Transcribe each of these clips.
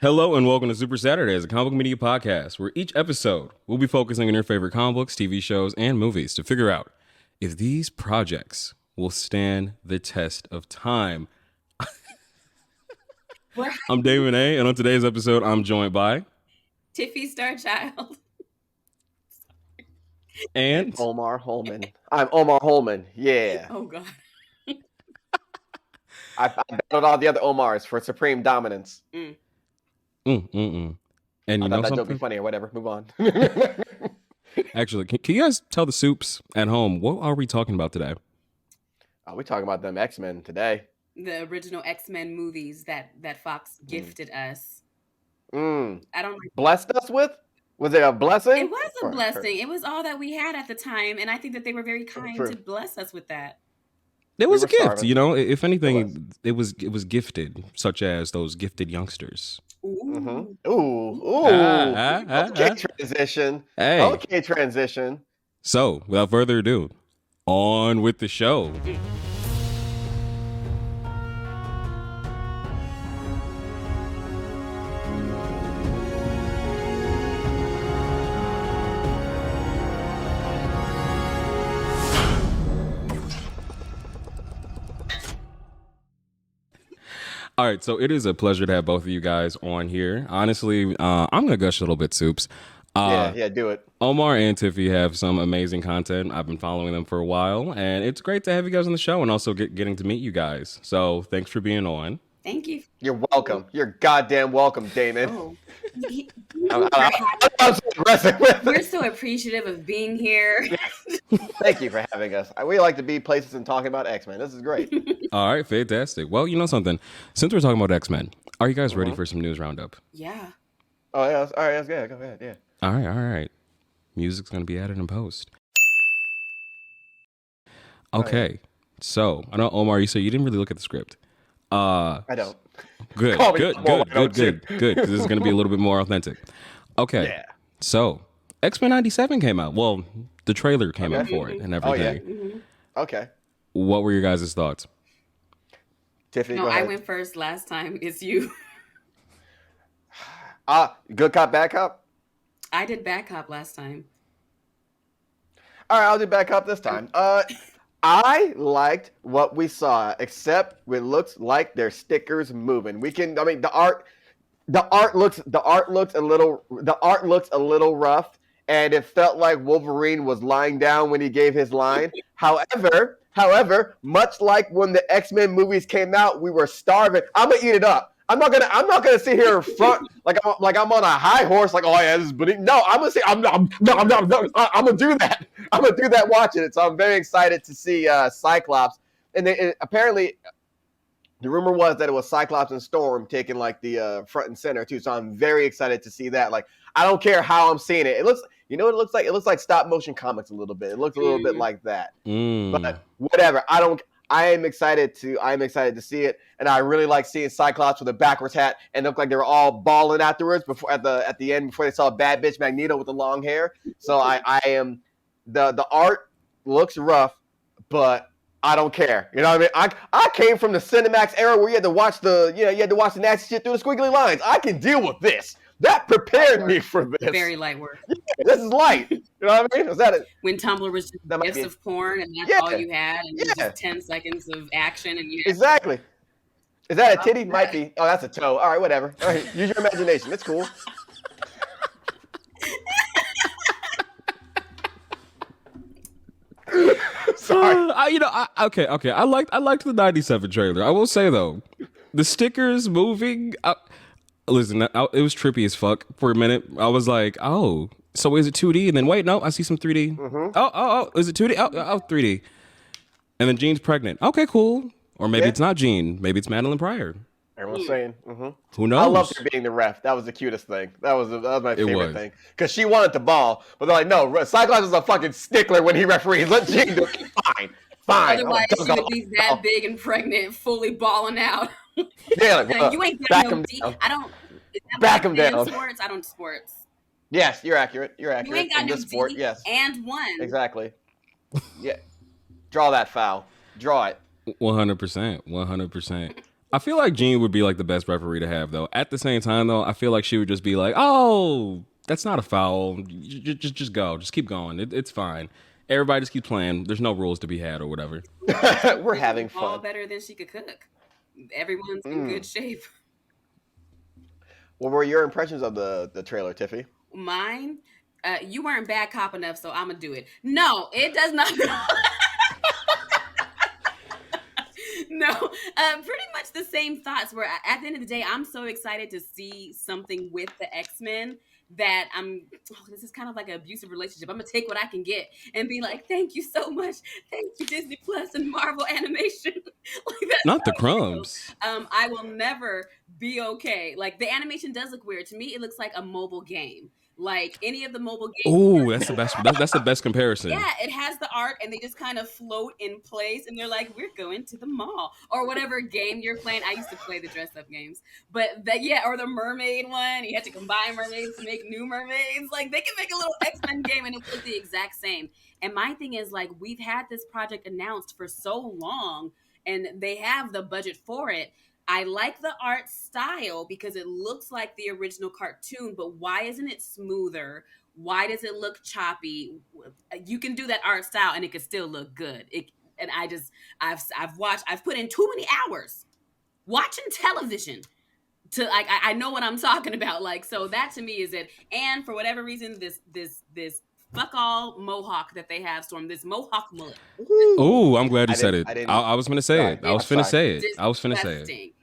Hello and welcome to Super Saturdays, a comic book media podcast where each episode we'll be focusing on your favorite comic books, TV shows, and movies to figure out if these projects will stand the test of time. I'm David A, and on today's episode, I'm joined by Tiffie Starchild and Omar Holmon. I'm Omar Holmon. Yeah. Oh God. I battled all the other Omars for supreme dominance. And I you thought know that joke would be something? funny or whatever. Move on. Actually, can you guys tell the soups at home what are we talking about today? We're talking about them X-Men today. The original X-Men movies that Fox gifted us. I don't blessed us with? Was it a blessing? It was a blessing. It was all that we had at the time, and I think that they were very kind to bless us with that. It was a gift, starving. You know. If anything, it was gifted, such as those gifted youngsters. Ooh. Okay, transition. Hey. Okay, transition. So, without further ado, on with the show. All right, so it is a pleasure to have both of you guys on here. Honestly, I'm going to gush a little bit, Soups. Yeah, do it. Omar and Tiffie have some amazing content. I've been following them for a while, and it's great to have you guys on the show and also getting to meet you guys. So thanks for being on. Thank you. You're welcome. You're goddamn welcome, Damon. Oh. I'm so aggressive with it. We're so appreciative of being here. Thank you for having us. We like to be places and talking about X-Men. This is great. All right, fantastic. Well, you know something? Since we're talking about X-Men, are you guys ready for some news roundup? Yeah. Oh, yeah. All right, that's good. Go ahead, yeah. All right. Music's going to be added in post. Okay, so I know, Omar, you said you didn't really look at the script. I don't. Good, because this is going to be a little bit more authentic. Okay, yeah. So X-Men 97 came out. Well, the trailer came out for it and everything. Oh, yeah. Okay. What were your guys' thoughts? Tiffany, no, go ahead. I went first last time. It's you. Good cop, bad cop? I did bad cop last time. All right, I'll do bad cop this time. I liked what we saw, except it looks like their stickers moving. The art looks a little rough, and it felt like Wolverine was lying down when he gave his line. However, much like when the X-Men movies came out, we were starving. I'm gonna eat it up. I'm not gonna sit here in front like I'm on a high horse. Like, oh yeah, this is bonito. No, I'm gonna say I'm gonna do that. I'm gonna do that watching it. So I'm very excited to see Cyclops. And apparently, the rumor was that it was Cyclops and Storm taking like the front and center too. So I'm very excited to see that. Like, I don't care how I'm seeing it. It looks, you know what it looks like? It looks like stop motion comics a little bit. It looks a little bit like that. But whatever. I am excited to see it, and I really like seeing Cyclops with a backwards hat and look like they were all balling afterwards before at the end before they saw bad bitch Magneto with the long hair. So I am the art looks rough, but I don't care. You know what I mean? I came from the Cinemax era where you had to watch the nasty shit through the squiggly lines. I can deal with this. That prepared me for this. Very light work. Yeah, this is light. You know what I mean? Is that it? When Tumblr was just gifs of porn and that's all you had, and it was just 10 seconds of action, and you had exactly. Is that a titty? Might be. Oh, that's a toe. All right, whatever. All right, use your imagination. It's cool. Sorry. Okay. I liked the 97 trailer. I will say though, the stickers moving. Listen, it was trippy as fuck for a minute. I was like, oh, so is it 2D? And then wait, no, I see some 3D. Oh, is it 2D? Oh, 3D. And then Jean's pregnant. Okay, cool. Or maybe it's not Jean. Maybe it's Madeline Pryor. Everyone's saying. Who knows? I loved her being the ref. That was the cutest thing. That was my favorite thing. Because she wanted the ball, but they're like, no, Cyclops is a fucking stickler when he referees. Let Jean do it. Fine. Otherwise, she would be that big and pregnant, fully balling out. Yeah, like, you ain't got no D. I don't. Back him down. Sports. I don't sports. Yes, you're accurate. You ain't got in no this sport. D yes, and one. Exactly. Yeah. Draw that foul. Draw it. 100%. I feel like Jean would be like the best referee to have, though. At the same time, though, I feel like she would just be like, "Oh, that's not a foul. Just go. Just keep going. It's fine. Everybody just keep playing. There's no rules to be had or whatever." We're having fun. All better than she could cook. Everyone's in good shape. What were your impressions of the trailer, Tiffy? Mine, you weren't bad cop enough, so I'm gonna do it. No, it does not. No, pretty much the same thoughts. Where at the end of the day, I'm so excited to see something with the X-Men that this is kind of like an abusive relationship. I'm gonna take what I can get and be like, thank you so much, thank you Disney Plus and Marvel Animation. Like, not the crumbs. I will never be okay. Like, the animation does look weird to me. It looks like a mobile game. Like any of the mobile games. Oh, that's the best. That's the best comparison. Yeah, it has the art, and they just kind of float in place, and they're like, "We're going to the mall," or whatever game you're playing. I used to play the dress-up games, but or the mermaid one. You had to combine mermaids to make new mermaids. Like, they can make a little X-Men game, and it looks the exact same. And my thing is, like, we've had this project announced for so long, and they have the budget for it. I like the art style because it looks like the original cartoon, but why isn't it smoother? Why does it look choppy? You can do that art style and it could still look good. I've put in too many hours watching television to, like, I know what I'm talking about. Like, so that to me is it. And for whatever reason, this fuck all mohawk that they have, Storm, this mohawk mullet. Oh, I'm glad you said it. I was gonna say it. I was finna say it.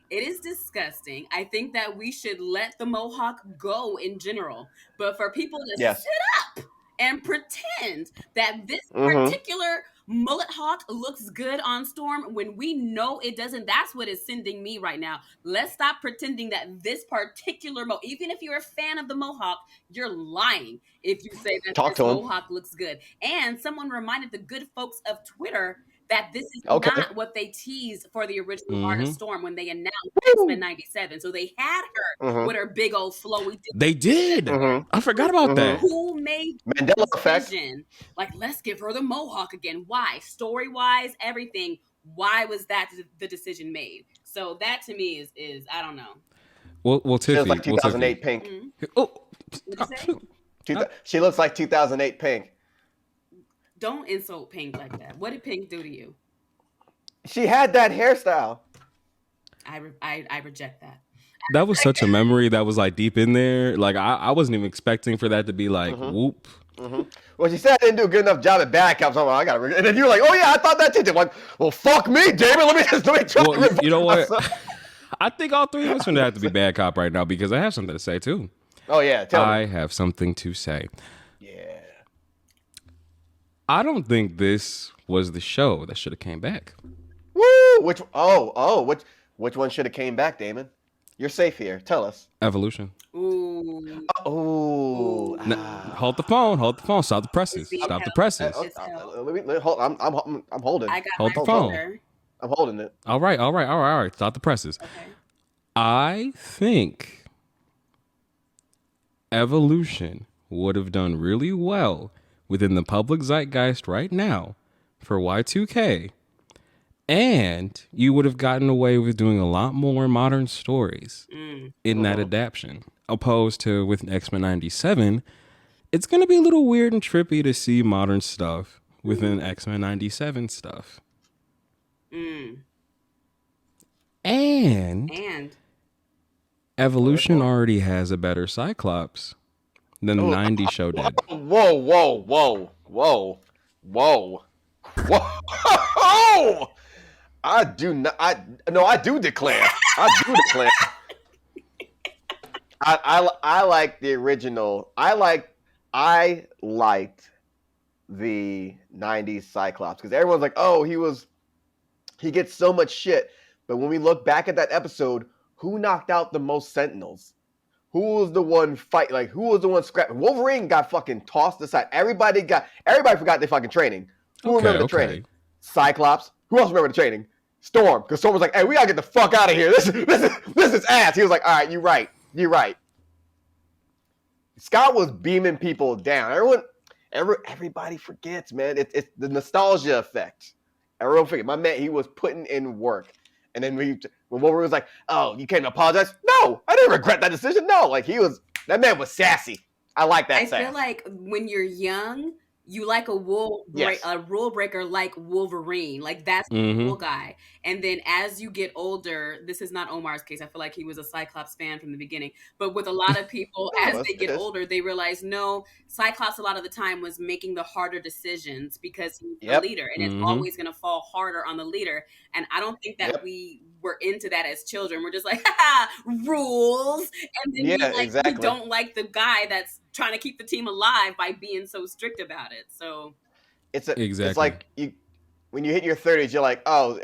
It is disgusting. I think that we should let the mohawk go in general. But for people to sit up and pretend that this particular mullet hawk looks good on Storm when we know it doesn't, that's what is sending me right now. Let's stop pretending that this particular even if you're a fan of the mohawk, you're lying if you say that this mohawk looks good. And someone reminded the good folks of Twitter that this is not what they teased for the original art of Storm when they announced X-Men 97. So they had her with her big old flowy. They did. I forgot about that. Who made Mandela effect? Like, let's give her the mohawk again. Why? Story-wise, everything. Why was that the decision made? So that to me is I don't know. Well, Tiffy, she looks like 2008 Pink. She looks like 2008 Pink. Don't insult Pink like that. What did Pink do to you? She had that hairstyle. I reject that. That was such a memory that was like deep in there. Like I wasn't even expecting for that to be like whoop. Well, she said I didn't do a good enough job at bad cops. So I got, and then you're like, oh yeah, I thought that too. They're like, well, fuck me, David. Let me try. Well, you know what? I think all three of us are gonna have to be bad cop right now because I have something to say too. Oh yeah, tell me. I have something to say. Yeah. I don't think this was the show that should have came back. Woo! Which one should have came back, Damon? You're safe here. Tell us. Evolution. Ooh. Oh. Hold the phone. Stop the presses. Stop the presses. I'm holding. Hold the phone. I'm holding it. All right. Stop the presses. Okay. I think Evolution would have done really well within the public zeitgeist right now for Y2K. And you would have gotten away with doing a lot more modern stories in that adaptation. Opposed to with X-Men 97, it's going to be a little weird and trippy to see modern stuff within X-Men 97 stuff. And Evolution already has a better Cyclops than the 90s show did. Whoa. I do declare. I like the original. I liked the 90s Cyclops because everyone's like, oh, he gets so much shit. But when we look back at that episode, who knocked out the most Sentinels? Who was the one fight? Like, who was the one scrapping? Wolverine got fucking tossed aside. Everybody forgot their fucking training. Who remember the training? Cyclops. Who else remember the training? Storm. Because Storm was like, hey, we gotta get the fuck out of here. This is ass. He was like, all right, you're right. Scott was beaming people down. Everybody forgets, man. It's the nostalgia effect. Everyone forget. My man, he was putting in work. And then when Wolverine was like, "Oh, you came to apologize?" No, I didn't regret that decision. No, like that man was sassy. I like that. I feel like when you're young, you like a rule breaker like Wolverine. Like that's the cool guy. And then as you get older, this is not Omar's case. I feel like he was a Cyclops fan from the beginning. But with a lot of people, as they get older, they realize no, Cyclops a lot of the time was making the harder decisions because he's the leader, and it's always going to fall harder on the leader. And I don't think that we were into that as children. We're just like, rules. And then we don't like the guy that's trying to keep the team alive by being so strict about it. So it's like when you hit your 30s, you're like, oh,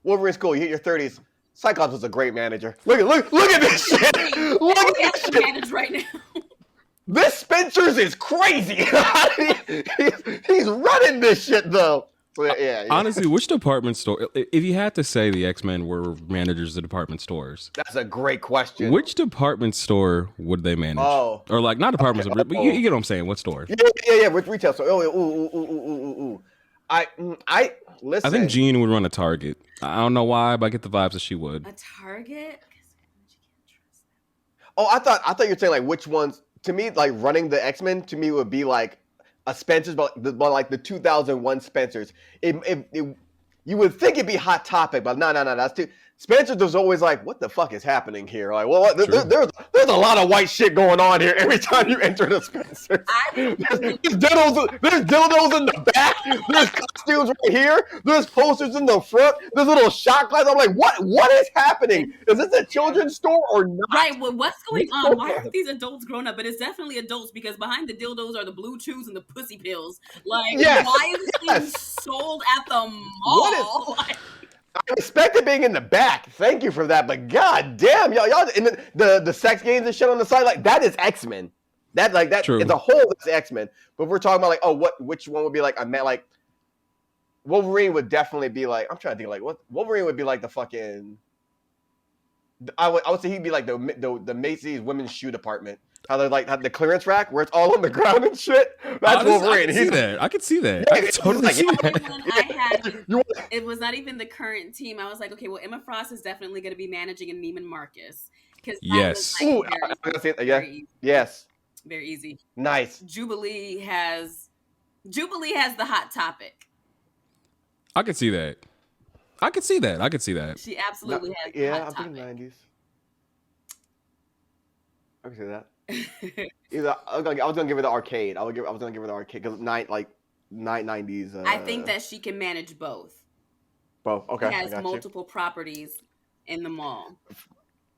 Wolverine's cool. You hit your 30s. Cyclops was a great manager. Look at this shit. Look at this shit. Manage right now. This Spencer's is crazy. He's running this shit though. Yeah. Honestly, which department store? If you had to say the X-Men were managers of department stores, that's a great question. Which department store would they manage? Oh, or like not department store, but you get what I'm saying. What store? Yeah. With retail store. Ooh. I listen. I think Jean would run a Target. I don't know why, but I get the vibes that she would. A Target? Oh, I thought you were saying like which ones. To me, like running the X-Men to me would be like a Spencer's, but like the 2001 Spencer's. You would think it'd be Hot Topic, but no, that's too. Spencer's was always like, what the fuck is happening here? Like, well, there's a lot of white shit going on here every time you enter the Spencer's. There's dildos in the back. There's costumes right here. There's posters in the front. There's little shot glasses. I'm like, what is happening? Is this a children's store or not? Right. Well, what's going on? Why are these adults grown up? But it's definitely adults because behind the dildos are the blue chews and the pussy pills. Like, why is this being sold at the mall? I respected being in the back. Thank you for that. But god damn, y'all and the sex games and shit on the side, like that is X-Men. That True. It's a whole that's X-Men. But if we're talking about like, which one would be like Wolverine would definitely be like, I'm trying to think like what Wolverine would be like the fucking I would say he'd be like the Macy's women's shoe department. How they like have the clearance rack where it's all on the ground and shit. That's Wolverine. I could see that. I could totally see that. It was not even the current team. I was like, okay, well, Emma Frost is definitely going to be managing in Neiman Marcus. Yes. Yes. Very easy. Nice. Jubilee has the Hot Topic. I could see that. She absolutely has the Hot Topic. I'm thinking 90s. I can see that. I was gonna give her the arcade. I was gonna give her the arcade because 90s. I think that she can manage both. Both, okay. She has multiple properties in the mall.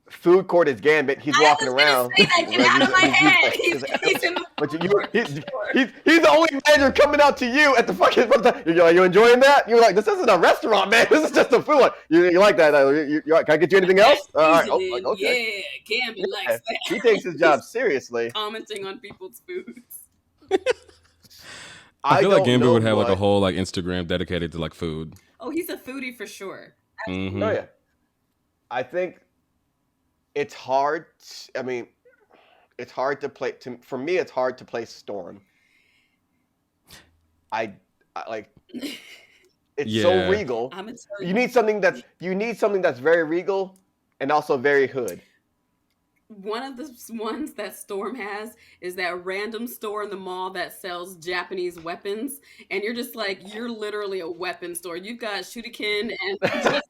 Food court is Gambit. He's walking around. Say that. Get out of my head. He's in the he's the only manager coming out to you at the fucking. You're like, you enjoying that? You're like, this isn't a restaurant, man. This is just a food. You like that? Can I get you anything else? All right. Okay. Yeah, Gambit likes that. He takes his job seriously. Commenting on people's foods. I feel like Gambit would have like a whole like Instagram dedicated to like food. Oh, he's a foodie for sure. Mm-hmm. Oh yeah. I think it's hard. I mean, it's hard to play. For me, it's hard to play Storm. I like. It's so regal. You need something that's very regal and also very hood. One of the ones that Storm has is that random store in the mall that sells Japanese weapons, and you're just like, you're literally a weapon store. You've got shuriken and just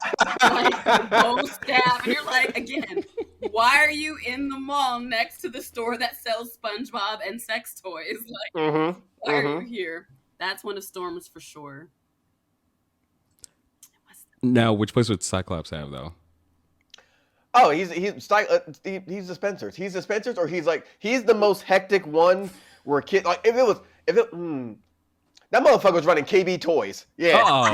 like a bow staff, and you're like, again, why are you in the mall next to the store that sells SpongeBob and sex toys? Like, why are you here? That's one of Storm's for sure. Now, which place would Cyclops have though? Oh, he's the Spencer's. He's the Spencer's, or he's the most hectic one where kid like if it that motherfucker was running KB Toys. Yeah.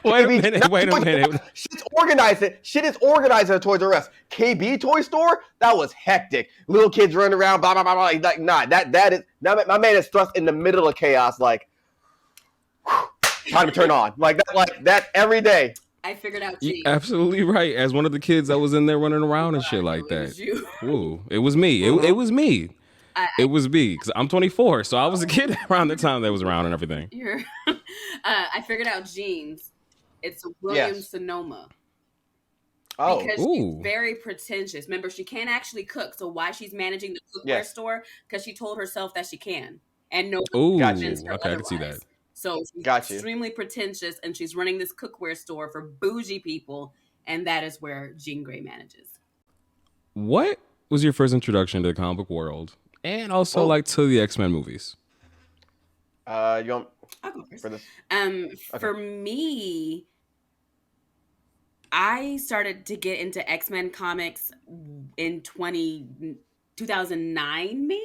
Wait a minute. Shit's organized. Shit is organized at a Toys R Us. KB Toy Store, that was hectic. Little kids running around, blah blah blah blah. Like, nah, that is now my man is thrust in the middle of chaos. Like, time to turn on. Like that every day. I figured out You're absolutely right. As one of the kids that was in there running around and shit like that. It was me. It was me. It was me because I'm 24, so I was a kid around the time that was around and everything. I figured out Jeans. It's a Williams Sonoma. Oh, because she's Ooh. very pretentious. Remember, she can't actually cook. So why she's managing the cookware yes, store? Because she told herself that she can, and no one got convinced you, Ooh. her Okay, I can see that. otherwise. So she's got you. extremely pretentious, and she's running this cookware store for bougie people, and that is where Jean Grey manages. What was your first introduction to the comic book world, and also Oh, like to the X-Men movies? you want I'll go first. for this? Okay. For me, I started to get into X-Men comics in 2009, maybe.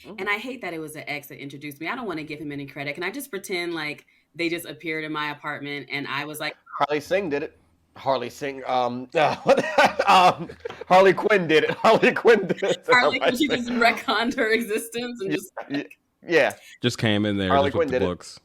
Mhm. And I hate that it was an ex that introduced me. I don't want to give him any credit. Can I just pretend like they just appeared in my apartment and I was like, Harley Singh did it. Harley Singh. Harley Quinn did it. Harley Quinn did it. Harley, because she just retconned her existence and Yeah, just yeah, yeah. Just came in there, Harley just with Quinn the did it. books.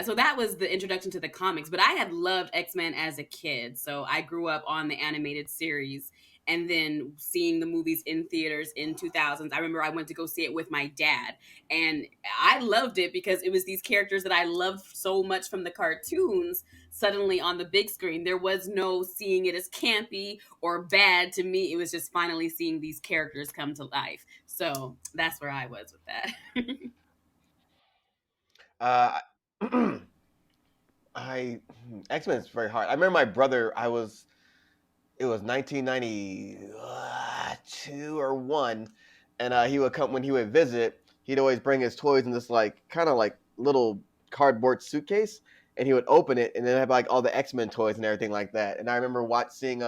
so that was the introduction to the comics. But I had loved X-Men as a kid, so I grew up on the animated series and then seeing the movies in theaters in 2000s. I remember I went to go see it with my dad, and I loved it because it was these characters that I loved so much from the cartoons suddenly on the big screen. There was no seeing it as campy or bad. To me, it was just finally seeing these characters come to life. So that's where I was with that. Uh, I X-Men is very hard. I remember my brother. It was 1992 or one, and he would come when he would visit. He'd always bring his toys in this like kind of like little cardboard suitcase, and he would open it, and then have like all the X-Men toys and everything like that. And I remember seeing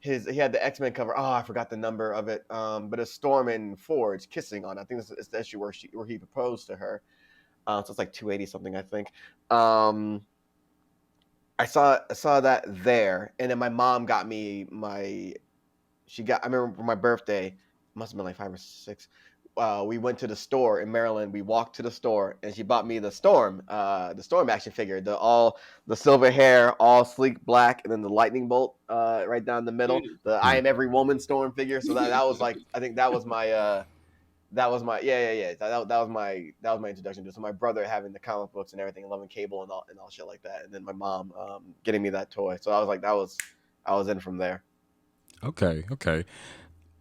his he had the X-Men cover. Oh, I forgot the number of it. But it's Storm and Forge kissing on. I think it's the issue where he proposed to her. So it's like 280 something, I think. I saw that there, and then my mom got me my. I remember for my birthday, must have been like 5 or 6. We went to the store in Maryland. We walked to the store, and she bought me the Storm action figure, the silver hair, all sleek black, and then the lightning bolt right down the middle. The I Hmm. am every woman Storm figure. So that was like, I think that was my. That was my yeah. That was my introduction to it. So my brother having the comic books and everything, loving Cable and all shit like that, and then my mom getting me that toy. So I was like, I was in from there. Okay, okay.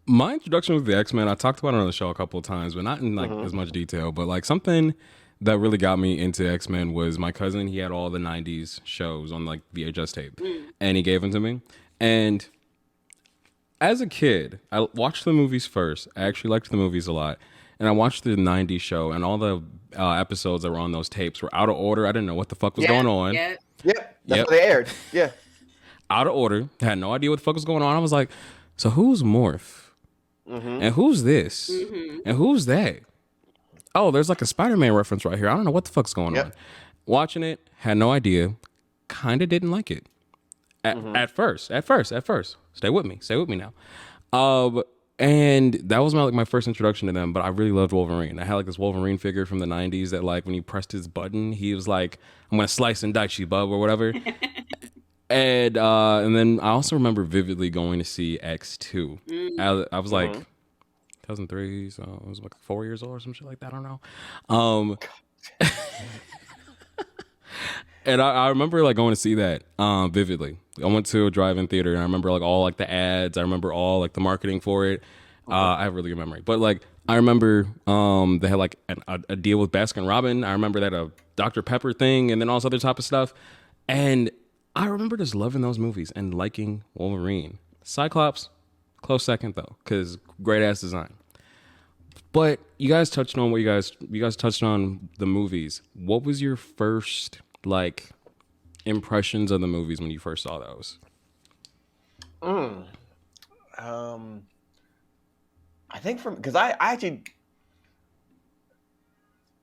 My introduction with the X-Men, I talked about it on the show a couple of times, but not in like Mm-hmm. as much detail. But like something that really got me into X-Men was my cousin. He had all the '90s shows on like VHS tape, and he gave them to me. And as a kid, I watched the movies first. I actually liked the movies a lot. And I watched the '90s show, and all the episodes that were on those tapes were out of order. I didn't know what the fuck was Yeah, going on. yeah. Yep, that's Yep, what they aired. Yeah. out of order. Had no idea what the fuck was going on. I was like, so who's Morph? Mm-hmm. And who's this? Mm-hmm. And who's that? Oh, there's like a Spider-Man reference right here. I don't know what the fuck's going on. Yep. Watching it, had no idea. Kind of didn't like it. Mm-hmm. At first. Stay with me now. And that was my first introduction to them. But I really loved Wolverine. I had like this Wolverine figure from the '90s that like when he pressed his button, he was like, "I'm gonna slice and dice you, bub," or whatever. And then I also remember vividly going to see X2. I was like Mm-hmm. 2003, so I was like 4 years old or some shit like that. I don't know. Um, and I remember like going to see that vividly. I went to a drive-in theater, and I remember like all like the ads. I remember all like the marketing for it. I have really good memory, but like I remember they had like a deal with Baskin Robin. I remember that a Dr. Pepper thing, and then all this other type of stuff. And I remember just loving those movies and liking Wolverine. Cyclops, close second though, because great ass design. But you guys touched on you guys touched on the movies. What was your first like impressions of the movies when you first saw those? Mm. Um, I think because I actually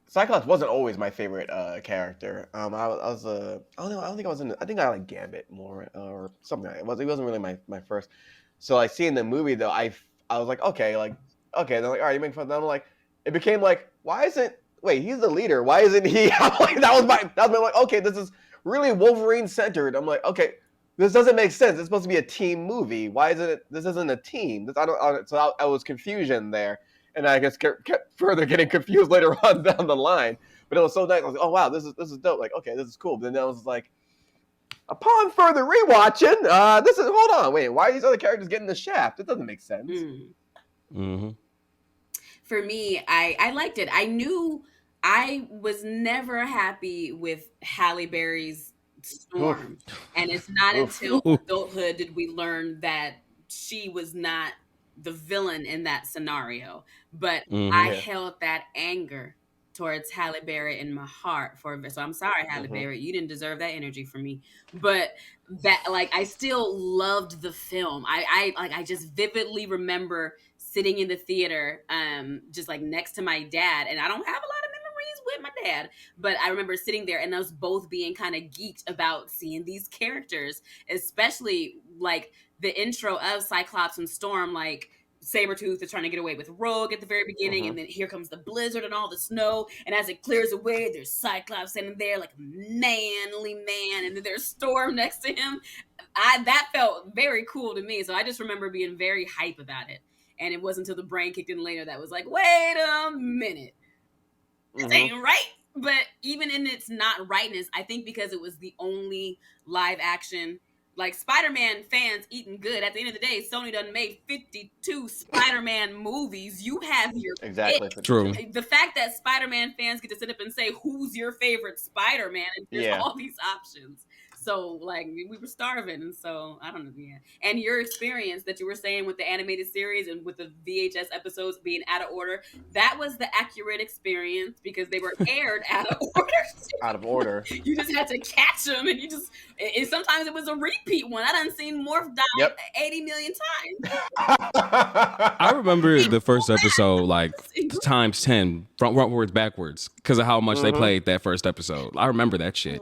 Cyclops wasn't always my favorite character. I was I don't think I was in. I think I like Gambit more or something. Like that. It wasn't really my first. So like seeing the movie though, I was like okay. They're like all right, you make fun. Then I'm like, it became like why isn't wait he's the leader? Why isn't he? I'm like, that was my like okay, this is really Wolverine centered. I'm like okay. This doesn't make sense. It's supposed to be a team movie. Why isn't it? This isn't a team. So I was confusion there, and I guess kept further getting confused later on down the line. But it was so nice. I was like, oh wow, this is dope. Like okay, this is cool. But then I was like, Upon further rewatching, this is hold on, wait, why are these other characters getting the shaft? It doesn't make sense. Mm-hmm. For me, I liked it. I knew I was never happy with Halle Berry's Storm. And it's not until adulthood did we learn that she was not the villain in that scenario. But I held that anger towards Halle Berry in my heart so I'm sorry, Halle Berry, you didn't deserve that energy from me. But that, like, I still loved the film. I just vividly remember sitting in the theater, just like next to my dad, and I don't have a lot of memories with my dad, but I remember sitting there and us both being kind of geeked about seeing these characters, especially like the intro of Cyclops and Storm, like Sabretooth is trying to get away with Rogue at the very beginning, and then here comes the blizzard and all the snow, and as it clears away, there's Cyclops standing there like a manly man, and then there's Storm next to him. That felt very cool to me, so I just remember being very hype about it. And it wasn't until the brain kicked in later that was like, wait a minute, this ain't right. But even in its not rightness, I think because it was the only live action, like Spider-Man fans eating good. At the end of the day, Sony done made 52 Spider-Man movies. You have your pick. True. The fact that Spider-Man fans get to sit up and say, who's your favorite Spider-Man? And there's all these options. So, like, we were starving, and so, I don't know, And your experience that you were saying with the animated series and with the VHS episodes being out of order, that was the accurate experience because they were aired out of order. Out of order. You just had to catch them, and and sometimes it was a repeat one. I done seen Morph die 80 million times. I remember the first episode, like, times 10, frontwards, backwards, because of how much they played that first episode. I remember that shit.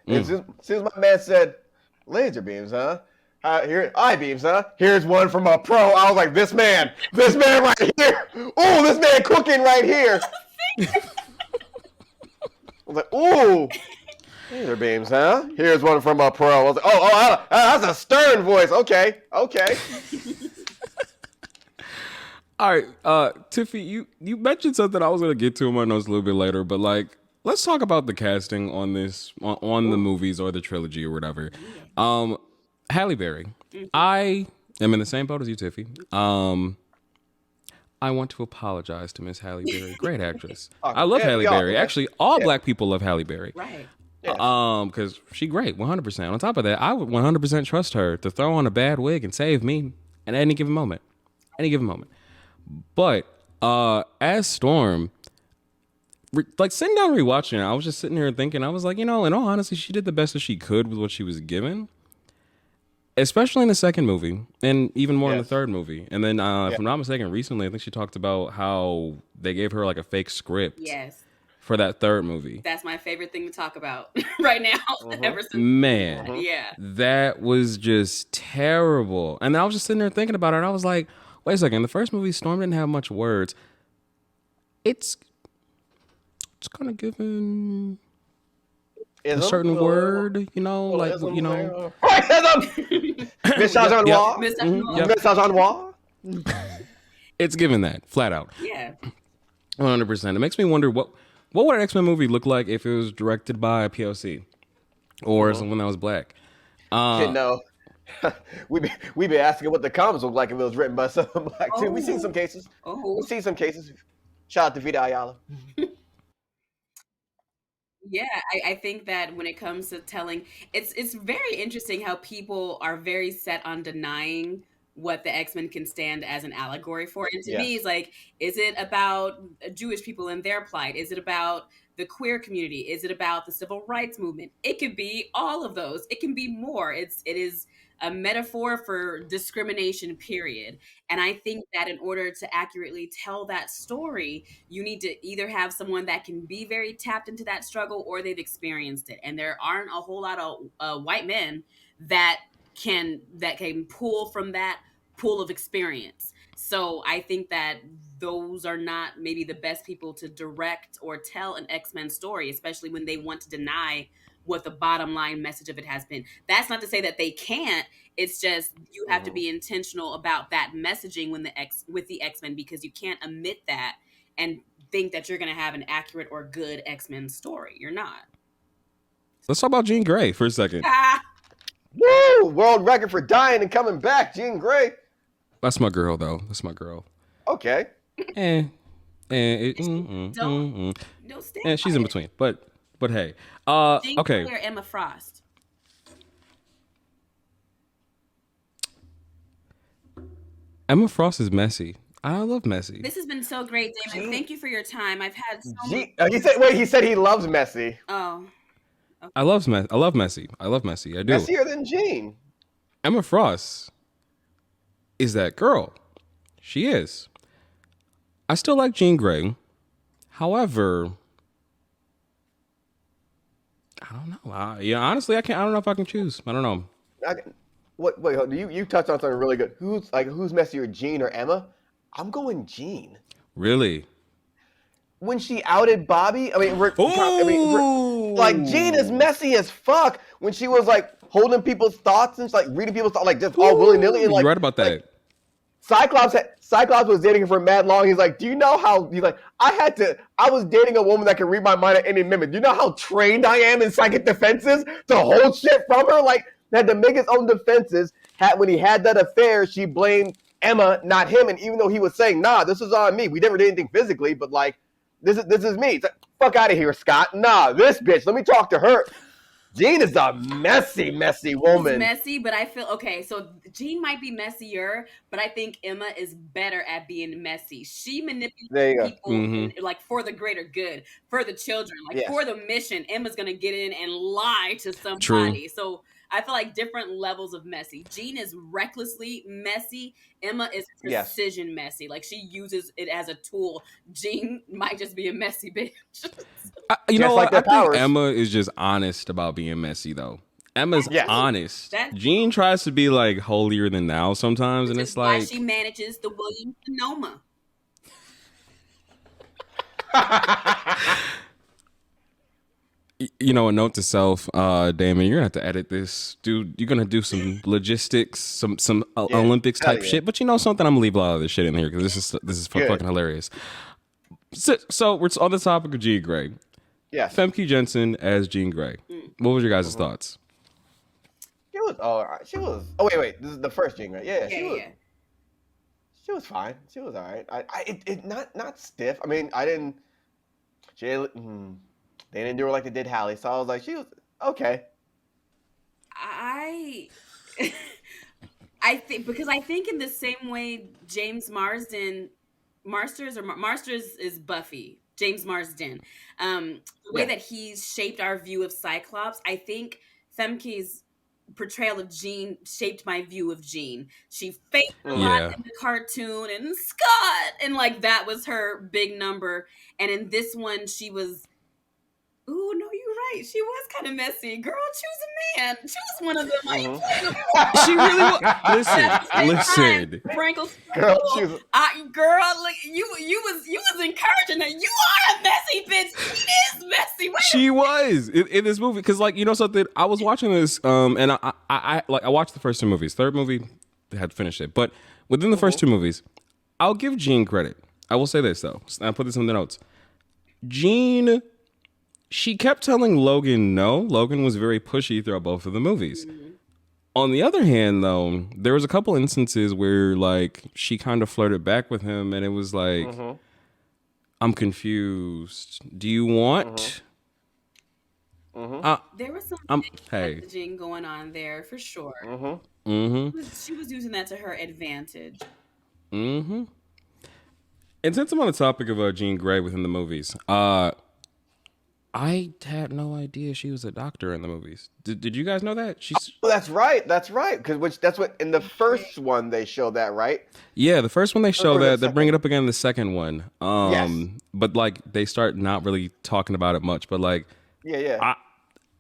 As soon as my man said, laser beams, huh? I-beams, huh? Here's one from a pro. I was like, this man right here. Ooh, this man cooking right here. I was like, ooh, laser beams, huh? Here's one from a pro. I was like, that's a stern voice. Okay. All right, Tiffy, you mentioned something I was gonna get to in my notes a little bit later, but like, let's talk about the casting on this, on the movies or the trilogy or whatever. Halle Berry. I am in the same boat as you, Tiffy. I want to apologize to Miss Halle Berry. Great actress. I love Halle Berry. Actually, all black people love Halle Berry. Right. Because she's great, 100%. On top of that, I would 100% trust her to throw on a bad wig and save me at any given moment. But as Storm, like sitting down rewatching it, I was just sitting here thinking, I was like, in all honesty, she did the best that she could with what she was given, especially in the second movie and even more in the third movie. And then, if I'm not mistaken, recently, I think she talked about how they gave her like a fake script for that third movie. That's my favorite thing to talk about right now. Ever since that was just terrible. And I was just sitting there thinking about it, and I was like, wait a second, the first movie, Storm didn't have much words. It's kind of given a certain word, like, it's given that, flat out. Yeah. 100%. It makes me wonder what would an X-Men movie look like if it was directed by a POC or someone that was black? we be asking what the comics look like if it was written by someone black too. We've seen some cases. Shout out to Vita Ayala. Yeah, I think that when it comes to telling, it's very interesting how people are very set on denying what the X-Men can stand as an allegory for. And to me, it's like, is it about Jewish people and their plight? Is it about the queer community? Is it about the civil rights movement? It could be all of those. It can be more. It is a metaphor for discrimination, period. And I think that in order to accurately tell that story, you need to either have someone that can be very tapped into that struggle or they've experienced it. And there aren't a whole lot of white men that can pull from that pool of experience. So I think that those are not maybe the best people to direct or tell an X-Men story, especially when they want to deny what the bottom line message of it has been. That's not to say that they can't. It's just you have to be intentional about that messaging with the X-Men, because you can't omit that and think that you're going to have an accurate or good X-Men story. You're not. Let's talk about Jean Grey for a second. Woo! World record for dying and coming back, Jean Grey. That's my girl, though. That's my girl. Okay. Don't stay. She's in between, but hey. Jean Okay. Grey or Emma Frost? Emma Frost is messy. I love messy. This has been so great, Damon. Thank you for your time. I've had so many. He said he loves Messi. Oh. Okay. I love Messy. I love Messy. I do. Messier than Jean. Emma Frost is that girl. She is. I still like Jean Grey. However, I don't know. Honestly, I don't know if I can choose. I don't know. Wait, hold on. You touched on something really good. Who's messier, Jean or Emma? I'm going Jean. Really? When she outed Bobby, like Jean is messy as fuck. When she was like holding people's thoughts and like reading people's thoughts, like just all willy nilly. Like, you're right about that. Like, Cyclops was dating her for mad long. He's like, do you know how? He's like, I was dating a woman that can read my mind at any minute. Do you know how trained I am in psychic defenses to hold shit from her? Like, had to make his own defenses. When he had that affair, she blamed Emma, not him. And even though he was saying, nah, this is on me. We never did anything physically, but like, this is me. It's like, fuck out of here, Scott. Nah, this bitch. Let me talk to her. Jean is a messy woman. She's messy, but I feel okay. So Jean might be messier, but I think Emma is better at being messy. She manipulates people like for the greater good, for the children, like for the mission. Emma's gonna get in and lie to somebody. True. So I feel like different levels of messy. Jean is recklessly messy. Emma is precision messy. Like she uses it as a tool. Jean might just be a messy bitch. I think Emma is just honest about being messy, though. Emma's honest. Jean tries to be like holier than thou sometimes, and it's like why she manages the Williams Sonoma. You know, a note to self, Damon, you're gonna have to edit this, dude. You're gonna do some logistics, some Olympics type shit. But you know something, I'm gonna leave a lot of this shit in here because this is fucking hilarious. So we're on the topic of Jean Grey. Yeah, Femke Jensen as Jean Grey. What was your guys' thoughts? She was all right. Oh wait, this is the first Jean Grey. Yeah. She was fine. She was all right. It not stiff. I mean, I didn't. They didn't do her like they did Hallie, so I was like, she was okay. I think in the same way James Marsters is Buffy. James Marsden. The way that he's shaped our view of Cyclops, I think Femke's portrayal of Jean shaped my view of Jean. She faked a lot in the cartoon and Scott, and like that was her big number. And in this one, she was. Ooh, no, you're right. She was kind of messy. Girl, choose a man. Choose one of them. She really was. Listen. Frankle's girl, like you was encouraging that you are a messy bitch. She is messy. She was in this movie because, like, you know something. I was watching this, and I watched the first two movies. Third movie, they had to finish it, but within the first two movies, I'll give Jean credit. I will say this though. I put this in the notes. Jean. She kept telling Logan no. Logan was very pushy throughout both of the movies. On the other hand, though, there was a couple instances where, like, she kind of flirted back with him, and it was like, I'm confused. Do you want? There was some messaging going on there for sure. She was using that to her advantage. And since I'm on the topic of Jean Grey within the movies, I had no idea she was a doctor in the movies. Did you guys know that? That's right. Because that's what in the first one they showed that, right? Yeah, the first one they show that. They bring it up again in the second one. But like they start not really talking about it much. But like, I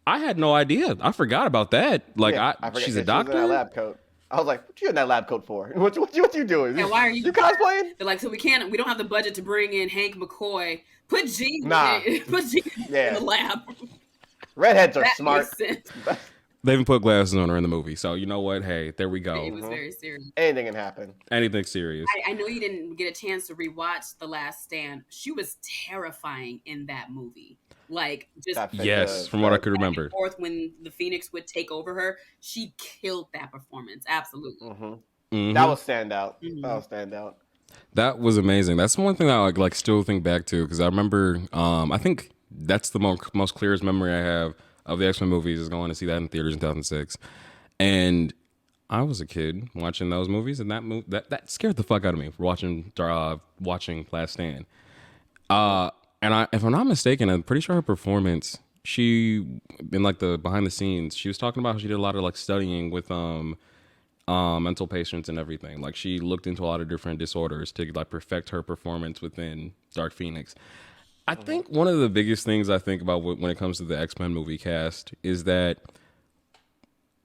had no idea. I forgot about that. Like, she's a doctor. She was in that lab coat. I was like, what you in that lab coat for? What you doing? Yeah, why are you cosplaying? They're like, so we don't have the budget to bring in Hank McCoy. Put Jean in the lab. Redheads are smart. They even put glasses on her in the movie. So you know what? Hey, there we It go. was very serious. Anything can happen. Anything serious. I know you didn't get a chance to rewatch The Last Stand. She was terrifying in that movie. Like, just yes, from what I could remember. Forth when the Phoenix would take over her, she killed that performance. Absolutely. That was standout. That was standout. That was amazing. That's one thing I like still think back to because I remember. I think that's the most clearest memory I have of the X-Men movies is going to see that in theaters in 2006, and I was a kid watching those movies, and that scared the fuck out of me watching Last Stand. And if I'm not mistaken, I'm pretty sure her performance, she in like the behind the scenes, she was talking about how she did a lot of like studying with mental patients and everything. Like she looked into a lot of different disorders to like perfect her performance within Dark Phoenix. I think one of the biggest things I think about when it comes to the X-Men movie cast is that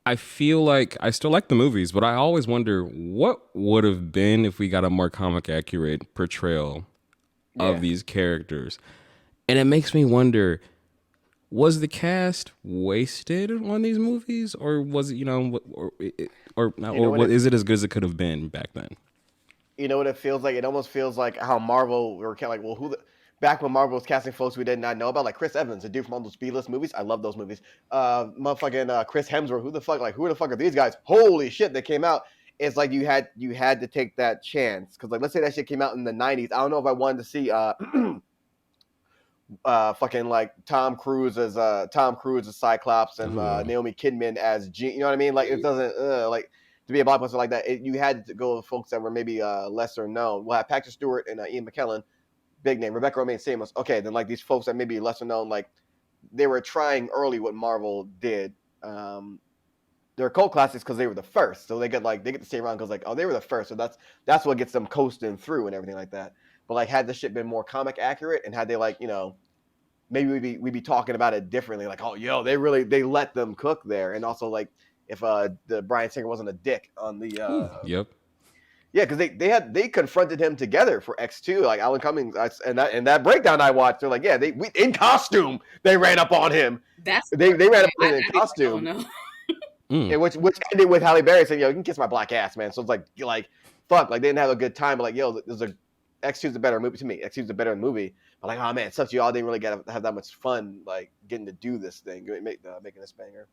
I feel like I still like the movies, but I always wonder what would have been if we got a more comic accurate portrayal of these characters. And it makes me wonder, was the cast wasted on these movies, or was it, is it as good as it could have been back then? You know what it feels like? It almost feels like how Marvel were kind of like, well, back when Marvel was casting folks we did not know about, like Chris Evans, the dude from all those B-list movies. I love those movies. Motherfucking Chris Hemsworth. Who the fuck are these guys? Holy shit, they came out. It's like you had to take that chance because, like, let's say that shit came out in the '90s. I don't know if I wanted to see fucking like Tom Cruise as Cyclops and Naomi Kidman as Jean. You know what I mean? Like it doesn't like to be a blockbuster like that. You had to go with folks that were maybe lesser known. We'll have Patrick Stewart and Ian McKellen, big name. Rebecca Romijn Stamos. Okay, then like these folks that maybe lesser known, like they were trying early what Marvel did. They're cult classics because they were the first, so they get to stay around because like, oh, they were the first, so that's what gets them coasting through and everything like that. But like, had the shit been more comic accurate, and had they like, maybe we'd be talking about it differently. Like, oh, they let them cook there, and also like if the Bryan Singer wasn't a dick on the yep. Yeah, because they confronted him together for X2, like Alan Cummings, and that breakdown I watched. They're like, yeah, in costume they ran up on him. They ran up on him in costume. And which ended with Halle Berry saying, "Yo, you can kiss my black ass, man." So it's like fuck, like they didn't have a good time, but like, yo, X2's a better movie to me. X2's a better movie, but like, oh man, it sucks you all didn't really get to have that much fun, like getting to do this thing, making this banger.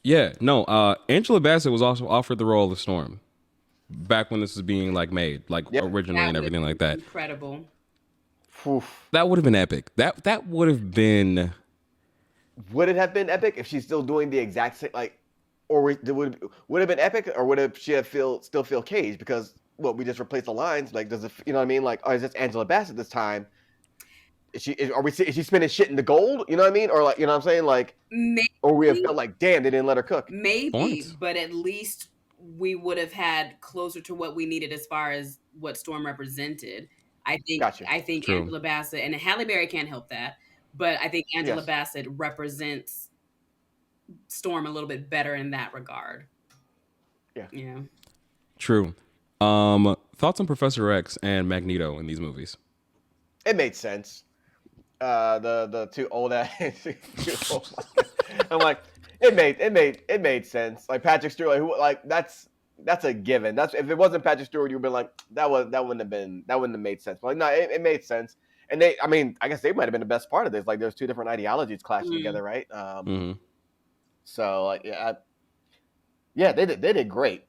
Yeah, no, Angela Bassett was also offered the role of Storm back when this was being like made, like originally and everything like that. Incredible. Oof. That would have been epic. That would have been. Would it have been epic if she's still doing the exact same like? Or would it have been epic, or would she have still feel caged because we just replaced the lines? Like, does it, you know what I mean? Like, oh, is this Angela Bassett this time? Is she spinning shit into gold? You know what I mean? Or like, you know what I'm saying? Like, maybe, or we have felt like, damn, they didn't let her cook. Maybe, but at least we would have had closer to what we needed as far as what Storm represented. I think True. Angela Bassett and Halle Berry can't help that, but I think Angela Bassett represents Storm a little bit better in that regard. Yeah. True. Thoughts on Professor X and Magneto in these movies? It made sense. The two old ass. I'm like, it made sense. Like Patrick Stewart, like that's a given. That's if it wasn't Patrick Stewart, you'd been like that wouldn't have made sense. But like no, it made sense. And I guess they might have been the best part of this. Like there's two different ideologies clashing together, right? So like they did great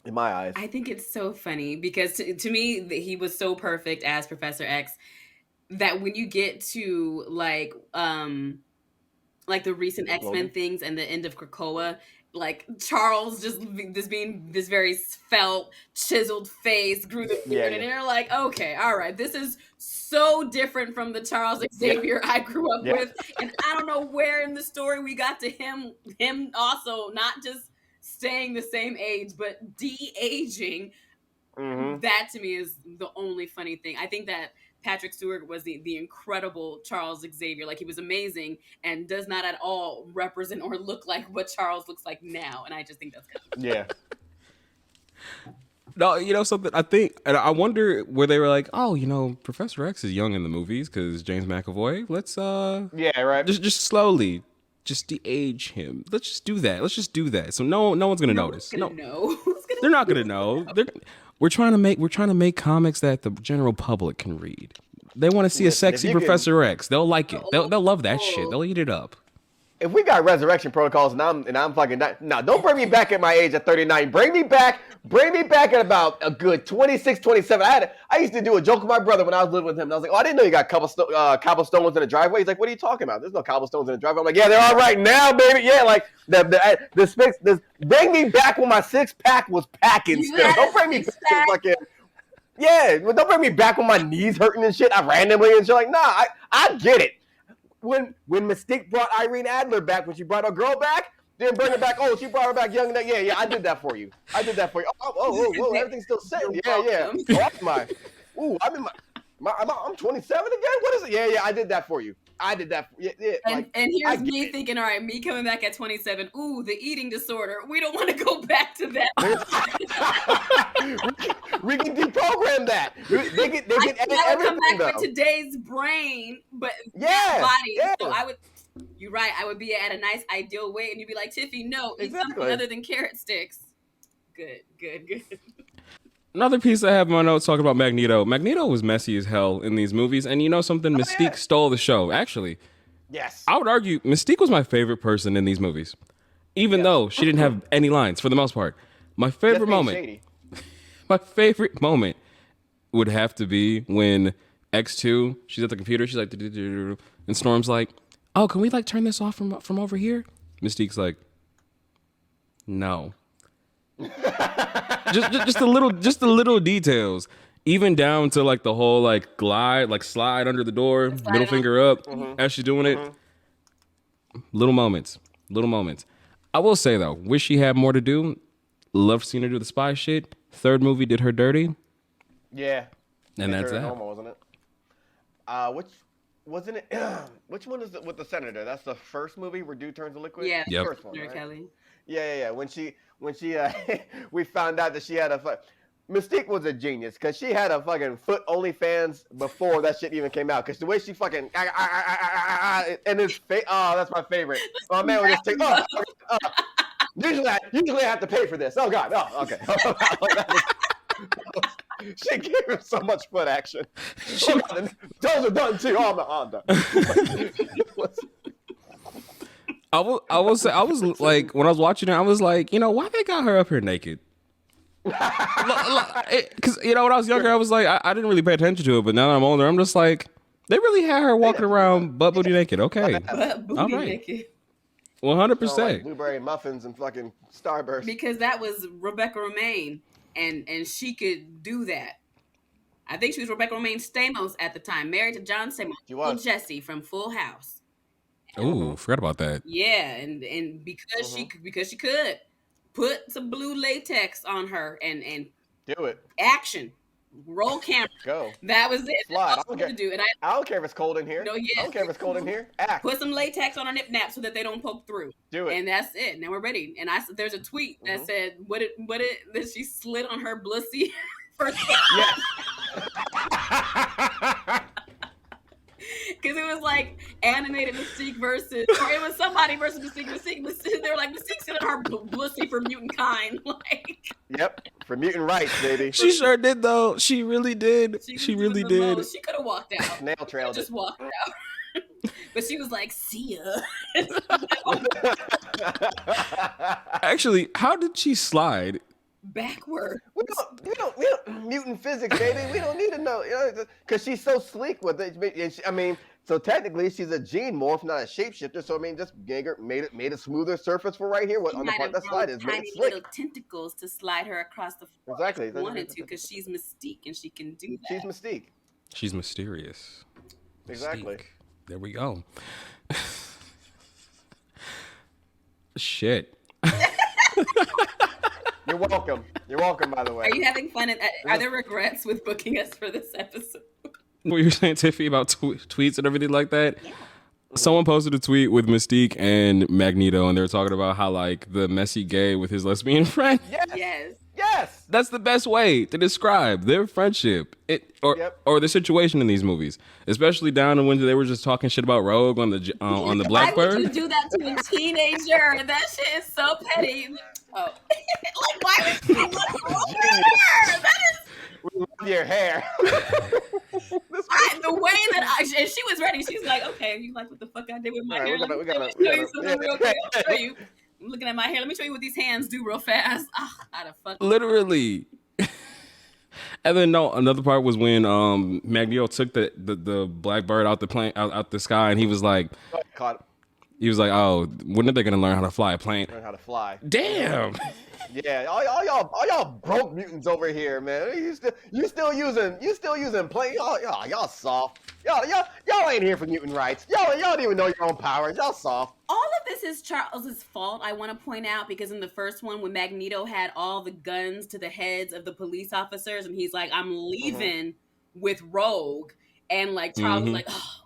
in my eyes. I think it's so funny because to me he was so perfect as Professor X that when you get to like the recent X-Men things and the end of Krakoa, like Charles just being this very svelte, chiseled face, grew the beard, and you're like, okay, all right, this is so different from the Charles Xavier I grew up with, and I don't know where in the story we got to him also not just staying the same age, but de-aging. That to me is the only funny thing. I think that Patrick Stewart was the incredible Charles Xavier. Like he was amazing and does not at all represent or look like what Charles looks like now. And I just think that's kind of No, something I think, and I wonder where they were like, oh, Professor X is young in the movies because James McAvoy. Let's right, just slowly just de-age him. Let's just do that. So no one's gonna notice. No, they're not gonna know. We're trying to make comics that the general public can read. They want to see a sexy Professor X. They'll like it. They'll love that shit. They'll eat it up. If we got resurrection protocols and I'm fucking not, don't bring me back at my age at 39. Bring me back at about a good 26, 27. I used to do a joke with my brother when I was living with him. And I was like, oh, I didn't know you got cobblestones in the driveway. He's like, what are you talking about? There's no cobblestones in the driveway. I'm like, yeah, there are right now, baby. Yeah, like bring me back when my 6-pack was packing still. Don't bring me back fucking. Yeah, don't bring me back when my knees hurting and shit. I randomly and shit. Like, nah, I get it. When Mystique brought Irene Adler back, when she brought her girl back, didn't bring her back. Oh, she brought her back young. Yeah, I did that for you. Oh, everything's still set. Yeah. Oh, I'm 27 again. What is it? Yeah, I did that for you. Yeah. And here's me thinking, all right, me coming back at 27. Ooh, the eating disorder. We don't want to go back to that. we can deprogram that. They can edit everything come back with today's brain, but body. Yeah. So you're right. I would be at a nice ideal weight, and you'd be like, Tiffy, no, it's something other than carrot sticks. Good. Another piece I have in my notes talking about Magneto. Magneto was messy as hell in these movies, and you know something? Mystique stole the show. Actually, yes, I would argue Mystique was my favorite person in these movies, even though she didn't have any lines for the most part. My favorite moment would have to be when X2, she's at the computer, she's like, and Storm's like, oh, can we like turn this off from over here? Mystique's like, no. just the little details, even down to like the whole like slide under the door, middle finger up as she's doing it. Little moments. I will say though, wish she had more to do. Love seeing her do the spy shit. Third movie did her dirty. Yeah, and that's that. Normal, wasn't it? Which one is it with the senator? That's the first movie where dude turns to liquid. Yeah, the first one, right? Kelly. Yeah. When she we found out that she had Mystique was a genius because she had a fucking foot OnlyFans before that shit even came out. Because the way she fucking and his face, that's my favorite. My man would just take. Usually I have to pay for this. Oh God. Oh, okay. She gave him so much foot action. Those are done too. I'm done. I will say, I was like, when I was watching it, I was like, you know, why they got her up here naked? Because, you know, when I was younger, I was like, I didn't really pay attention to it, but now that I'm older, I'm just like, they really had her walking around butt booty naked. Okay. All right. Naked. 100%. Like blueberry muffins and fucking Starburst. Because that was Rebecca Romaine, and she could do that. I think she was Rebecca Romaine Stamos at the time, married to John Stamos. She was. Jesse from Full House. Ooh, forgot about that. Yeah, and because she could put some blue latex on her and do it. Action. Roll camera. Go. That was it. Slide. I don't care. I don't care if it's cold in here. No, yeah. I don't care if it's cold in here. Act. Put some latex on her nip nap so that they don't poke through. Do it. And that's it. Now we're ready. And there's a tweet that said that she slid on her blussy first. Yes. Because it was like animated Mystique versus, or it was somebody versus Mystique. They were like, Mystique sitting on her blussy for mutant kind. Like, yep, for mutant rights, baby. She sure did, though. She really did. She really did. She could have walked out. Snail trailed just walked out. But she was like, see ya. Actually, how did she slide? Backward. We don't mutant physics, baby. We don't need to know, because she's so sleek with it. I mean, so technically she's a gene morph, not a shapeshifter. So I mean, just made a smoother surface for right here. What on the part that slide is made slick. Little tentacles to slide her across the floor. Exactly. If she wanted to, because she's Mystique and she can do that. She's Mystique. She's mysterious. Exactly. Mystique. There we go. Shit. You're welcome. You're welcome, by the way. Are you having fun? Are there regrets with booking us for this episode? What you were saying, Tiffy, about tweets and everything like that? Yeah. Someone posted a tweet with Mystique and Magneto, and they were talking about how, like, the messy gay with his lesbian friend. Yes. That's the best way to describe their friendship, or the situation in these movies, especially down to when they were just talking shit about Rogue on the Blackbird. Why would you do that to a teenager? That shit is so petty. Oh, like why would you look over her? That is your hair. the way that and she was ready. She's like, okay, you like what the fuck I did with my hair? Let me show you something real quick. I'll show you. I'm looking at my hair. Let me show you what these hands do real fast. I'd have fucked. Literally. And then another part was when Magneto took the Blackbird out the plane out the sky, and he was like, oh, when are they gonna learn how to fly a plane? Learn how to fly. Damn. Yeah, all y'all broke mutants over here, man. You still using plane? Y'all soft. Y'all ain't here for mutant rights. Y'all don't even know your own powers. Y'all soft. All of this is Charles's fault, I want to point out, because in the first one, when Magneto had all the guns to the heads of the police officers, and he's like, I'm leaving with Rogue, and like Charles was like, oh.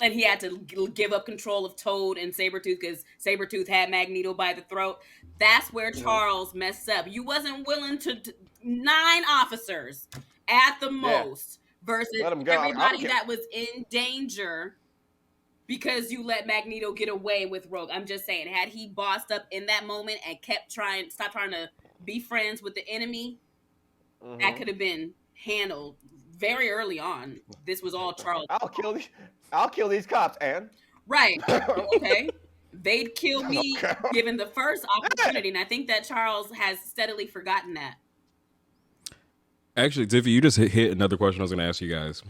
And he had to give up control of Toad and Sabretooth because Sabretooth had Magneto by the throat. That's where Charles messed up. You wasn't willing to 9 officers at the most versus everybody that was in danger because you let Magneto get away with Rogue. I'm just saying, had he bossed up in that moment and stopped trying to be friends with the enemy, that could have been handled very early on. This was all Charles. I'll kill these cops, Anne. Right. Okay. They'd kill me given the first opportunity, and I think that Charles has steadily forgotten that. Actually, Tiffy, you just hit another question I was going to ask you guys.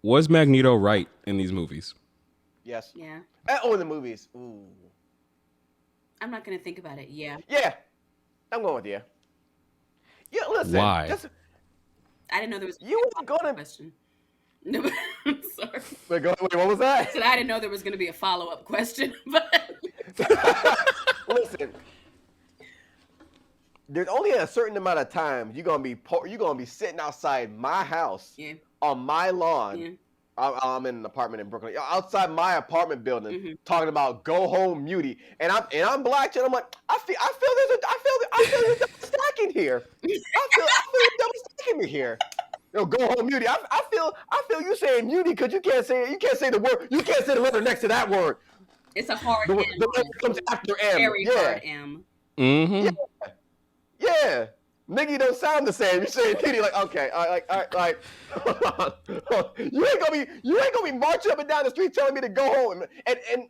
Was Magneto right in these movies? Yes. Yeah. In the movies. Ooh. I'm not going to think about it. Yeah. Yeah. I'm going with you. Yeah, listen. Why? I didn't know there was a question. No, I'm sorry. Wait, what was that? I said I didn't know there was going to be a follow-up question. But listen, there's only a certain amount of time you're gonna be sitting outside my house on my lawn. Yeah. I'm in an apartment in Brooklyn. Outside my apartment building, talking about go home mutie, and I'm black, and I'm like, I feel there's a double stacking here. I feel a double stacking me here. Yo, go home mutie. I feel you saying mutie because you can't say the word. You can't say the letter next to that word. It's a hard M. The letter comes after M. Very hard M. Mm-hmm. Yeah. Nigga don't sound the same. You say mutie like okay, all right. you ain't gonna be marching up and down the street telling me to go home and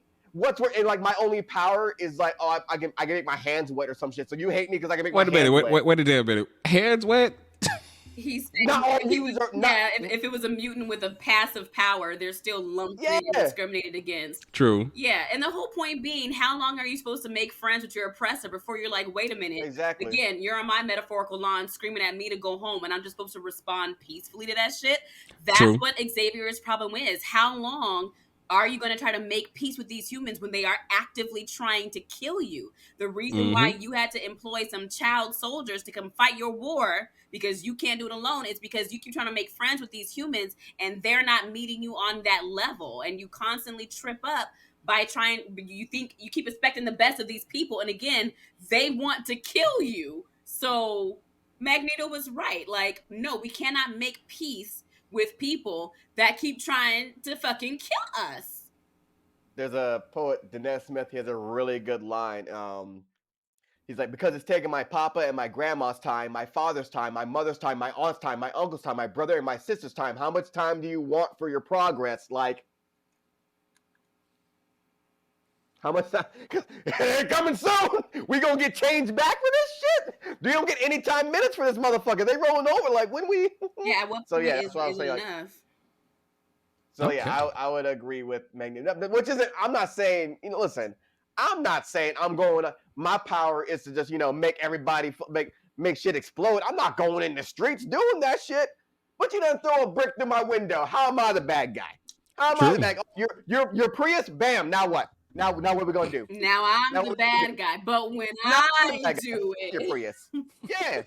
like my only power is like I can make my hands wet or some shit. So you hate me because I can make my hands wet. Wait a minute. Hands wet? He's if it was a mutant with a passive power, they're still lumped in and discriminated against. True. Yeah, and the whole point being, how long are you supposed to make friends with your oppressor before you're like, wait a minute. Exactly. Again, you're on my metaphorical lawn screaming at me to go home, and I'm just supposed to respond peacefully to that shit. That's what Xavier's problem is. How long are you going to try to make peace with these humans when they are actively trying to kill you? The reason why you had to employ some child soldiers to come fight your war because you can't do it alone is because you keep trying to make friends with these humans and they're not meeting you on that level. And you constantly trip up by you keep expecting the best of these people. And again, they want to kill you. So Magneto was right. Like, no, we cannot make peace with people that keep trying to fucking kill us. There's a poet, Dinesh Smith. He has a really good line. He's like, because it's taking my papa and my grandma's time, my father's time, my mother's time, my aunt's time, my uncle's time, my brother and my sister's time. How much time do you want for your progress? Like, how much time? Because it ain't coming soon. We gonna get changed back for this shit? We don't get any time minutes for this motherfucker. They rolling over like when we. Yeah. Well, so yeah, that's what I'm saying. Like, so yeah, I would agree with Magneto. Which isn't. I'm not saying. Listen. I'm not saying I'm going to. My power is to just make everybody make shit explode. I'm not going in the streets doing that shit. But you done throw a brick through my window. How am I the bad guy? How am I the bad guy? Oh, your Prius. Bam. Now what? Now what are we gonna do? Now I'm the bad guy. But when I do it, your Prius. Yeah.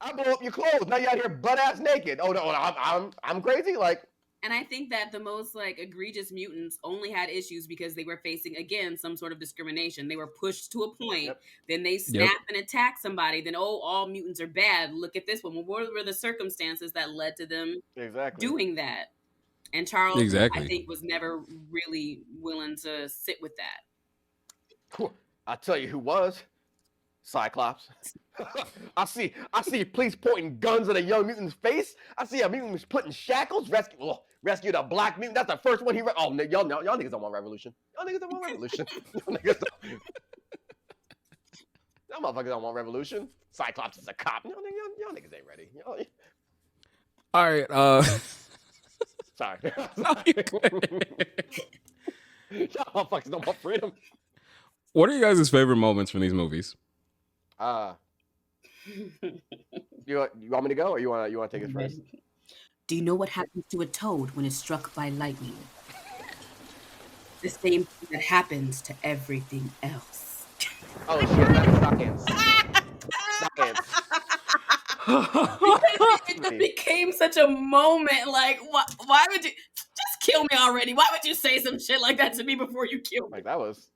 I blow up your clothes. Now you out here butt ass naked. Oh no, I'm crazy. Like And I think that the most like egregious mutants only had issues because they were facing again some sort of discrimination. They were pushed to a point, then they snap and attack somebody. Then all mutants are bad. Look at this one. Well, what were the circumstances that led to them doing that? And Charles, I think, was never really willing to sit with that. I'll tell you who was. Cyclops. I see police pointing guns at a young mutant's face. I see a mutant was putting shackles, rescued a black mutant. That's the first one he y'all niggas don't want revolution. Y'all niggas don't want revolution. Y'all motherfuckers don't want revolution. Cyclops is a cop. Y'all niggas ain't ready. All right, sorry. Y'all motherfuckers don't want freedom. What are you guys' favorite moments from these movies? You want me to go, or you want to take it first? Do you know what happens to a toad when it's struck by lightning? The same thing that happens to everything else. Oh shit, that's science. It became such a moment. Like, why would you just kill me already? Why would you say some shit like that to me before you kill me? Like, that was.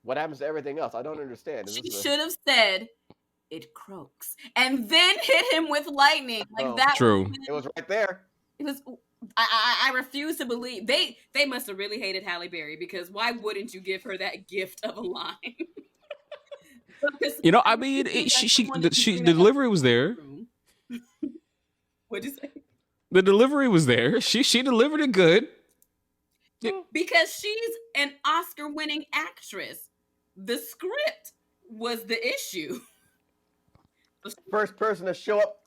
What happens to everything else? I don't understand. She should have said, "It croaks," and then hit him with lightning. Like that. True. It was right there. It was. I refuse to believe they must have really hated Halle Berry, because why wouldn't you give her that gift of a line? You know, I mean, the delivery was there. What'd you say? The delivery was there. She delivered it good. Because she's an Oscar-winning actress. The script was the issue. First person to show up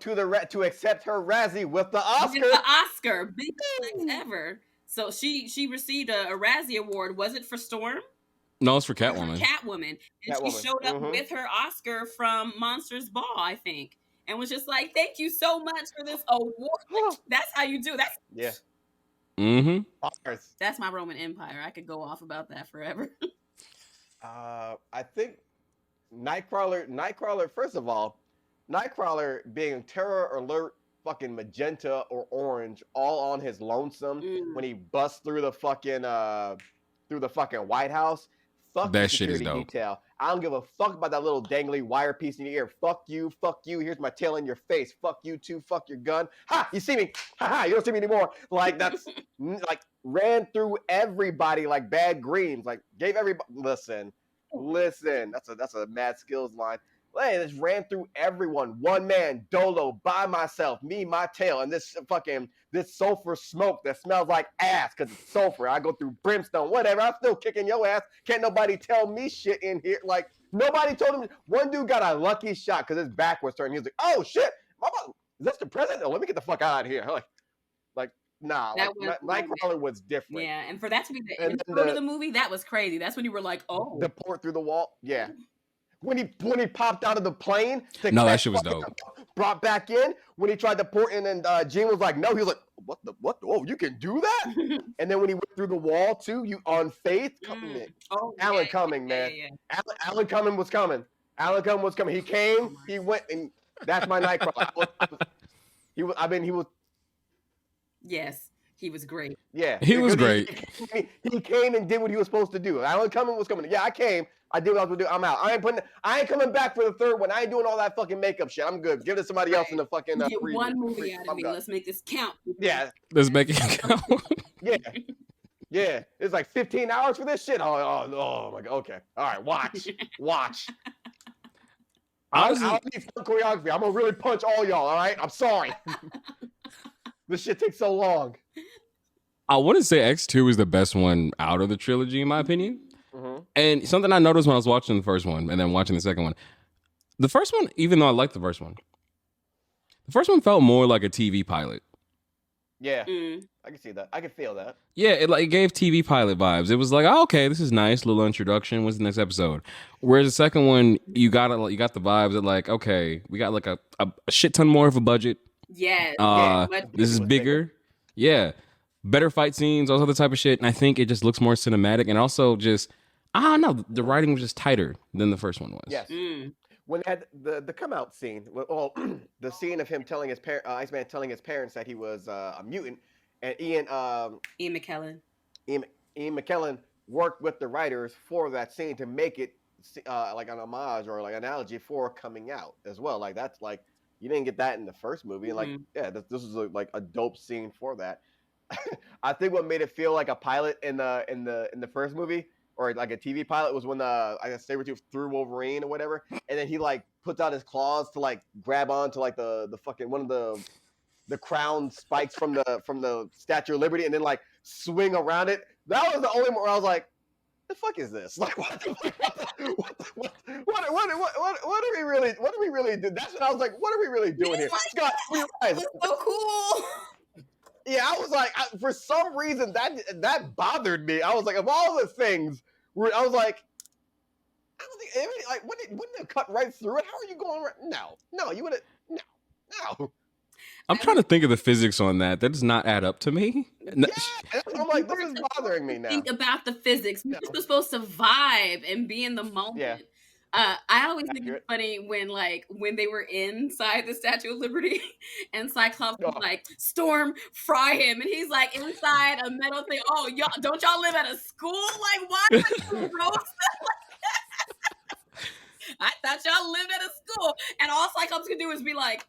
to accept her Razzie with the Oscar. With the Oscar, biggest ever. So she received a Razzie award. Was it for Storm? No, it's for Catwoman. And she showed up with her Oscar from Monsters Ball, I think, and was just like, "Thank you so much for this award." That's how you do. That's Mm-hmm. That's my Roman Empire. I could go off about that forever. I think Nightcrawler. First of all, Nightcrawler being Terror Alert, fucking magenta or orange, all on his lonesome when he busts through the fucking White House. Fuck that shit is dope. Detail. I don't give a fuck about that little dangly wire piece in your ear. Fuck you. Here's my tail in your face. Fuck you too. Fuck your gun. Ha! You see me? Ha ha! You don't see me anymore. Like, that's like ran through everybody like bad greens. Like, gave everybody. Listen. That's a mad skills line. Hey, this ran through everyone. One man, Dolo, by myself, me, my tail, and this sulfur smoke that smells like ass because it's sulfur. I go through brimstone, whatever. I'm still kicking your ass. Can't nobody tell me shit in here. Like, nobody told him. One dude got a lucky shot because his back was turned. He was like, "Oh shit, is this the president? Oh, let me get the fuck out of here." Like, nah. Nightcrawler was different. Yeah, and for that to be the intro to the movie, that was crazy. That's when you were like, "Oh." The port through the wall. Yeah. When he popped out of the plane, that shit was dope. Brought back in when he tried to port in, and Gene was like, "No," he was like, "What? Oh, you can do that?" And then when he went through the wall too, you on Faith, Alan Cumming, man. Yeah. Alan Cumming was coming. He came, he went, and that's my Nightcrawler. He was. Yes. He was great. Yeah. He was great. He came and did what he was supposed to do. Alan Cumming was coming. Yeah, I came. I did what I was going to do. I'm out. I ain't coming back for the third one. I ain't doing all that fucking makeup shit. I'm good. Give it to somebody else in the fucking Get one movie out of me. Let's make this count. Yeah. Let's make it count. Yeah. It's like 15 hours for this shit. Oh my God. Okay. All right. Watch. I need fun choreography. I'm going to really punch all y'all. All right. I'm sorry. This shit takes so long. I want to say X2 is the best one out of the trilogy, in my opinion. Mm-hmm. And something I noticed when I was watching the first one and then watching the second one. The first one, even though I liked the first one felt more like a TV pilot. Yeah, I can see that. I can feel that. Yeah, it gave TV pilot vibes. It was like, oh, okay, this is nice, little introduction. What's the next episode? Whereas the second one, you got the vibes that like, okay, we got like a shit ton more of a budget. Yeah. This is bigger. Yeah. Better fight scenes, all other type of shit. And I think it just looks more cinematic. And also just, I don't know, the writing was just tighter than the first one was. Yes. when they had the come out scene, well, the scene of him telling his Iceman telling his parents that he was a mutant, and Ian McKellen. Ian, Ian McKellen worked with the writers for that scene to make it like an homage or like an analogy for coming out as well. Like that's like you didn't get that in the first movie, and like yeah, this is like a dope scene for that. I think what made it feel like a pilot in the first movie or like a TV pilot was when I guess Sabretooth threw Wolverine or whatever, and then he like puts out his claws to like grab onto like the fucking one of the crown spikes from the Statue of Liberty and then like swing around it. That was the only one where I was like, the fuck is this? Like what are we really doing? That's when I was like, what are we really doing here? Scott, it was so cool. Yeah, I was like, for some reason that bothered me. I was like, of all the things, I was like, I don't think like wouldn't it cut right through it? How are you going? No, you wouldn't. No. I'm trying to think of the physics on that. That does not add up to me. Yeah, I'm like, this is bothering me now. Think about the physics. We're just supposed to vibe and be in the moment. Yeah. I always think it's funny when they were inside the Statue of Liberty and Cyclops was like, Storm, fry him. And he's like inside a metal thing. Oh, y'all, don't y'all live at a school? Like, why are you roast I thought y'all lived at a school. And all Cyclops can do is be like,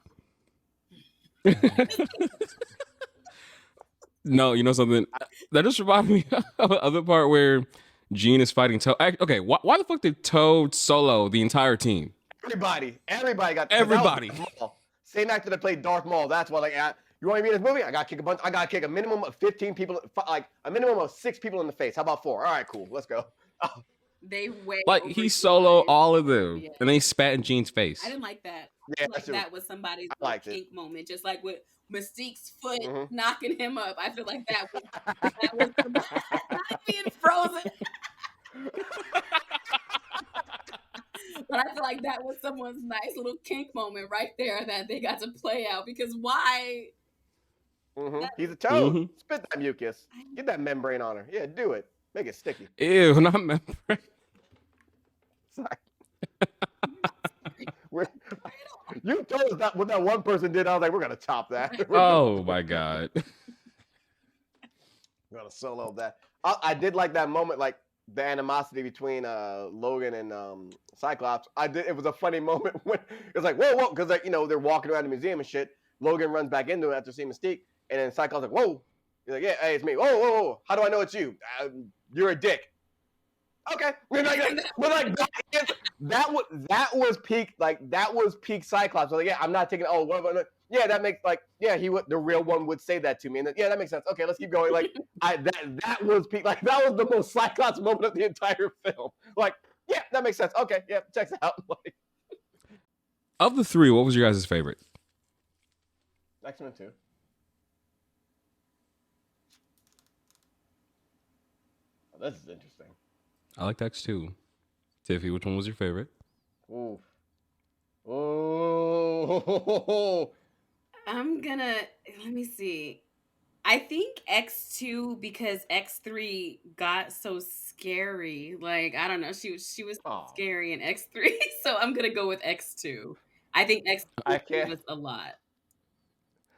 no, you know something? That just reminded me of the other part where Jean is fighting Toad. Okay, why the fuck did Toad solo the entire team? Everybody got everybody. Same actor that played Darth Maul. That's why, like, you want to be in this movie? I got to kick a bunch. I got to kick a minimum of 15 people, like a minimum of 6 people in the face. How about 4? All right, cool. Let's go. They way like he solo all of them, and then he spat in Jean's face. I didn't like that. Yeah, like that was somebody's kink moment, just like with Mystique's foot knocking him up. I feel like that was not being frozen. But I feel like that was someone's nice little kink moment right there that they got to play out because why? He's a Toad. Spit that mucus. Get that membrane on her. Yeah, do it. Make it sticky. Ew, not membrane. Sorry. You told us that what that one person did. I was like, we're gonna top that. Oh my god. We're gonna solo that. I did like that moment, like the animosity between Logan and Cyclops. It was a funny moment when it was like, whoa, because like they're walking around the museum and shit. Logan runs back into it after seeing Mystique, and then Cyclops like, whoa. He's like, yeah, hey, it's me. Whoa. How do I know it's you? You're a dick. Okay, that was peak. Like that was peak Cyclops. So like, yeah, I'm not taking. Oh, yeah, that makes the real one would say that to me, and then, yeah, that makes sense. Okay, let's keep going. Like that was peak. Like that was the most Cyclops moment of the entire film. Like, yeah, that makes sense. Okay, yeah, checks out. Like, of the 3, what was your guys' favorite? X-Men 2. Oh, this is interesting. I liked X2. Tiffy, which one was your favorite? Ooh. Let me see. I think X2 because X3 got so scary. Like, I don't know. She was scary in X3. So I'm going to go with X2. I think X2 was a lot.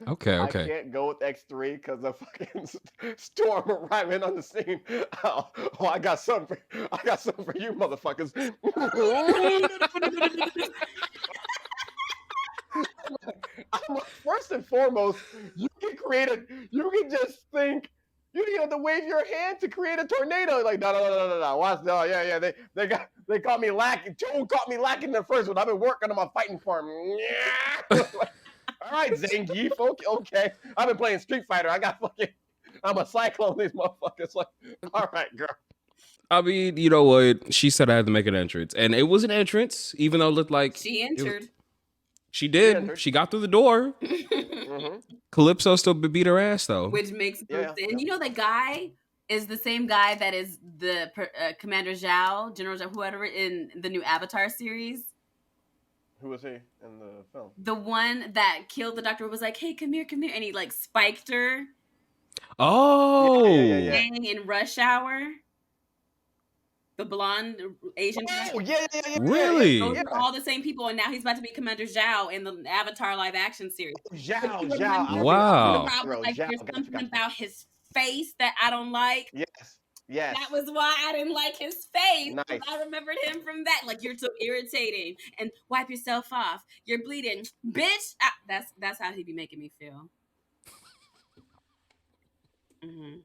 Okay. I can't go with X3 because of fucking Storm arriving on the scene. Oh, I got something for you, motherfuckers. First and foremost, you can just think. You don't have to wave your hand to create a tornado. Like no. Watch, no, yeah. They caught me lacking. Joe caught me lacking the first one. I've been working on my fighting form. All right, Zangief. Okay. I've been playing Street Fighter. I'm a cyclone. These motherfuckers. Like, all right, girl. I mean, you know what? She said I had to make an entrance, and it was an entrance, even though it looked like she entered. She did. She got through the door. Calypso still beat her ass though, which makes sense. And the guy is the same guy that is the Commander Zhao, General Zhao, whoever in the new Avatar series. Who was he in the film? The one that killed the doctor was like, "Hey, come here," and he like spiked her. Oh, in Rush Hour. the blonde Asian guy. Oh yeah. Really? Those are all the same people, and now he's about to be Commander Zhao in the Avatar live action series. Zhao. Wow. Like, there's something about his face that I don't like. Yes. That was why I didn't like his face. Nice. I remembered him from that. Like, you're so irritating, and wipe yourself off. You're bleeding, bitch. That's how he be making me feel. Mm-hmm.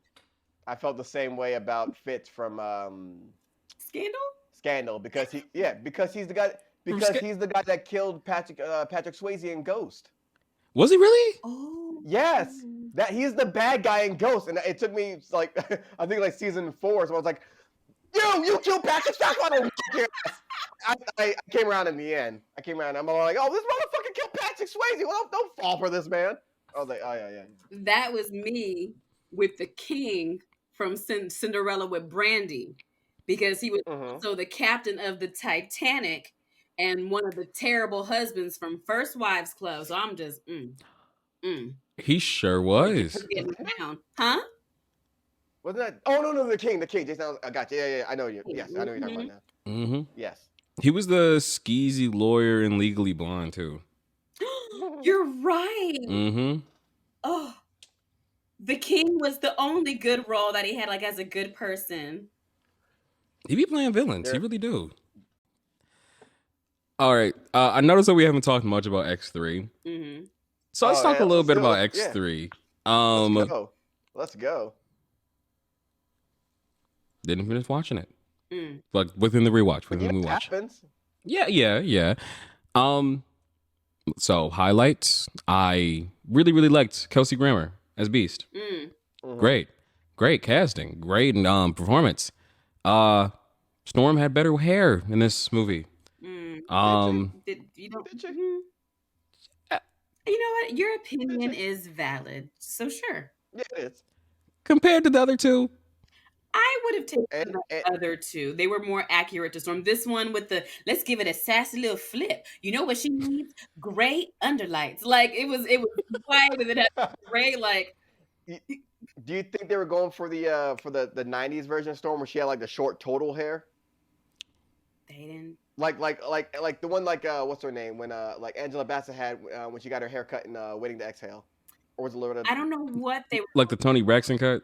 I felt the same way about Fitz from Scandal because he's the guy he's the guy that killed Patrick Swayze in Ghost. Was he really? Oh yes, that he's the bad guy in Ghost, and it took me like I think like season 4, so I was like, you killed Patrick Swayze. I came around in the end. I'm all like, oh, this motherfucker killed Patrick Swayze. Well, don't fall for this, man. I was like, oh yeah. That was me with the king from Cinderella with Brandy, because he was also the captain of the Titanic and one of the terrible husbands from First Wives Club. So I'm just, He sure was. getting down. Huh? Wasn't that? Oh no, the king. Jason, I got you. Yeah, I know you. Yes, I know you're talking about now. Mm-hmm. Yes. He was the skeezy lawyer in Legally Blonde too. You're right. Mm-hmm. Oh, the king was the only good role that he had, like, as a good person. He be playing villains. He really do. All right. I noticed that we haven't talked much about X3. Mm-hmm. So let's talk a little bit about X3. Yeah. Let's go. Didn't finish watching it. Like within the rewatch. Happens. Yeah. So highlights. I really, really liked Kelsey Grammer as Beast. Great casting. Great performance. Storm had better hair in this movie. You know what? Your opinion is valid. So sure. Yeah, it is. Compared to the other two, I would have taken the other two. They were more accurate to Storm. This one with the, let's give it a sassy little flip. You know what she needs? Gray underlights. Like, it was white with it had gray, like. Do you think they were going for the 90s version of Storm where she had like the short total hair? They didn't. Like the one what's her name when like Angela Bassett had when she got her hair cut in Waiting to Exhale, or was it a little bit? I don't know what they were like the Toni Braxton cut.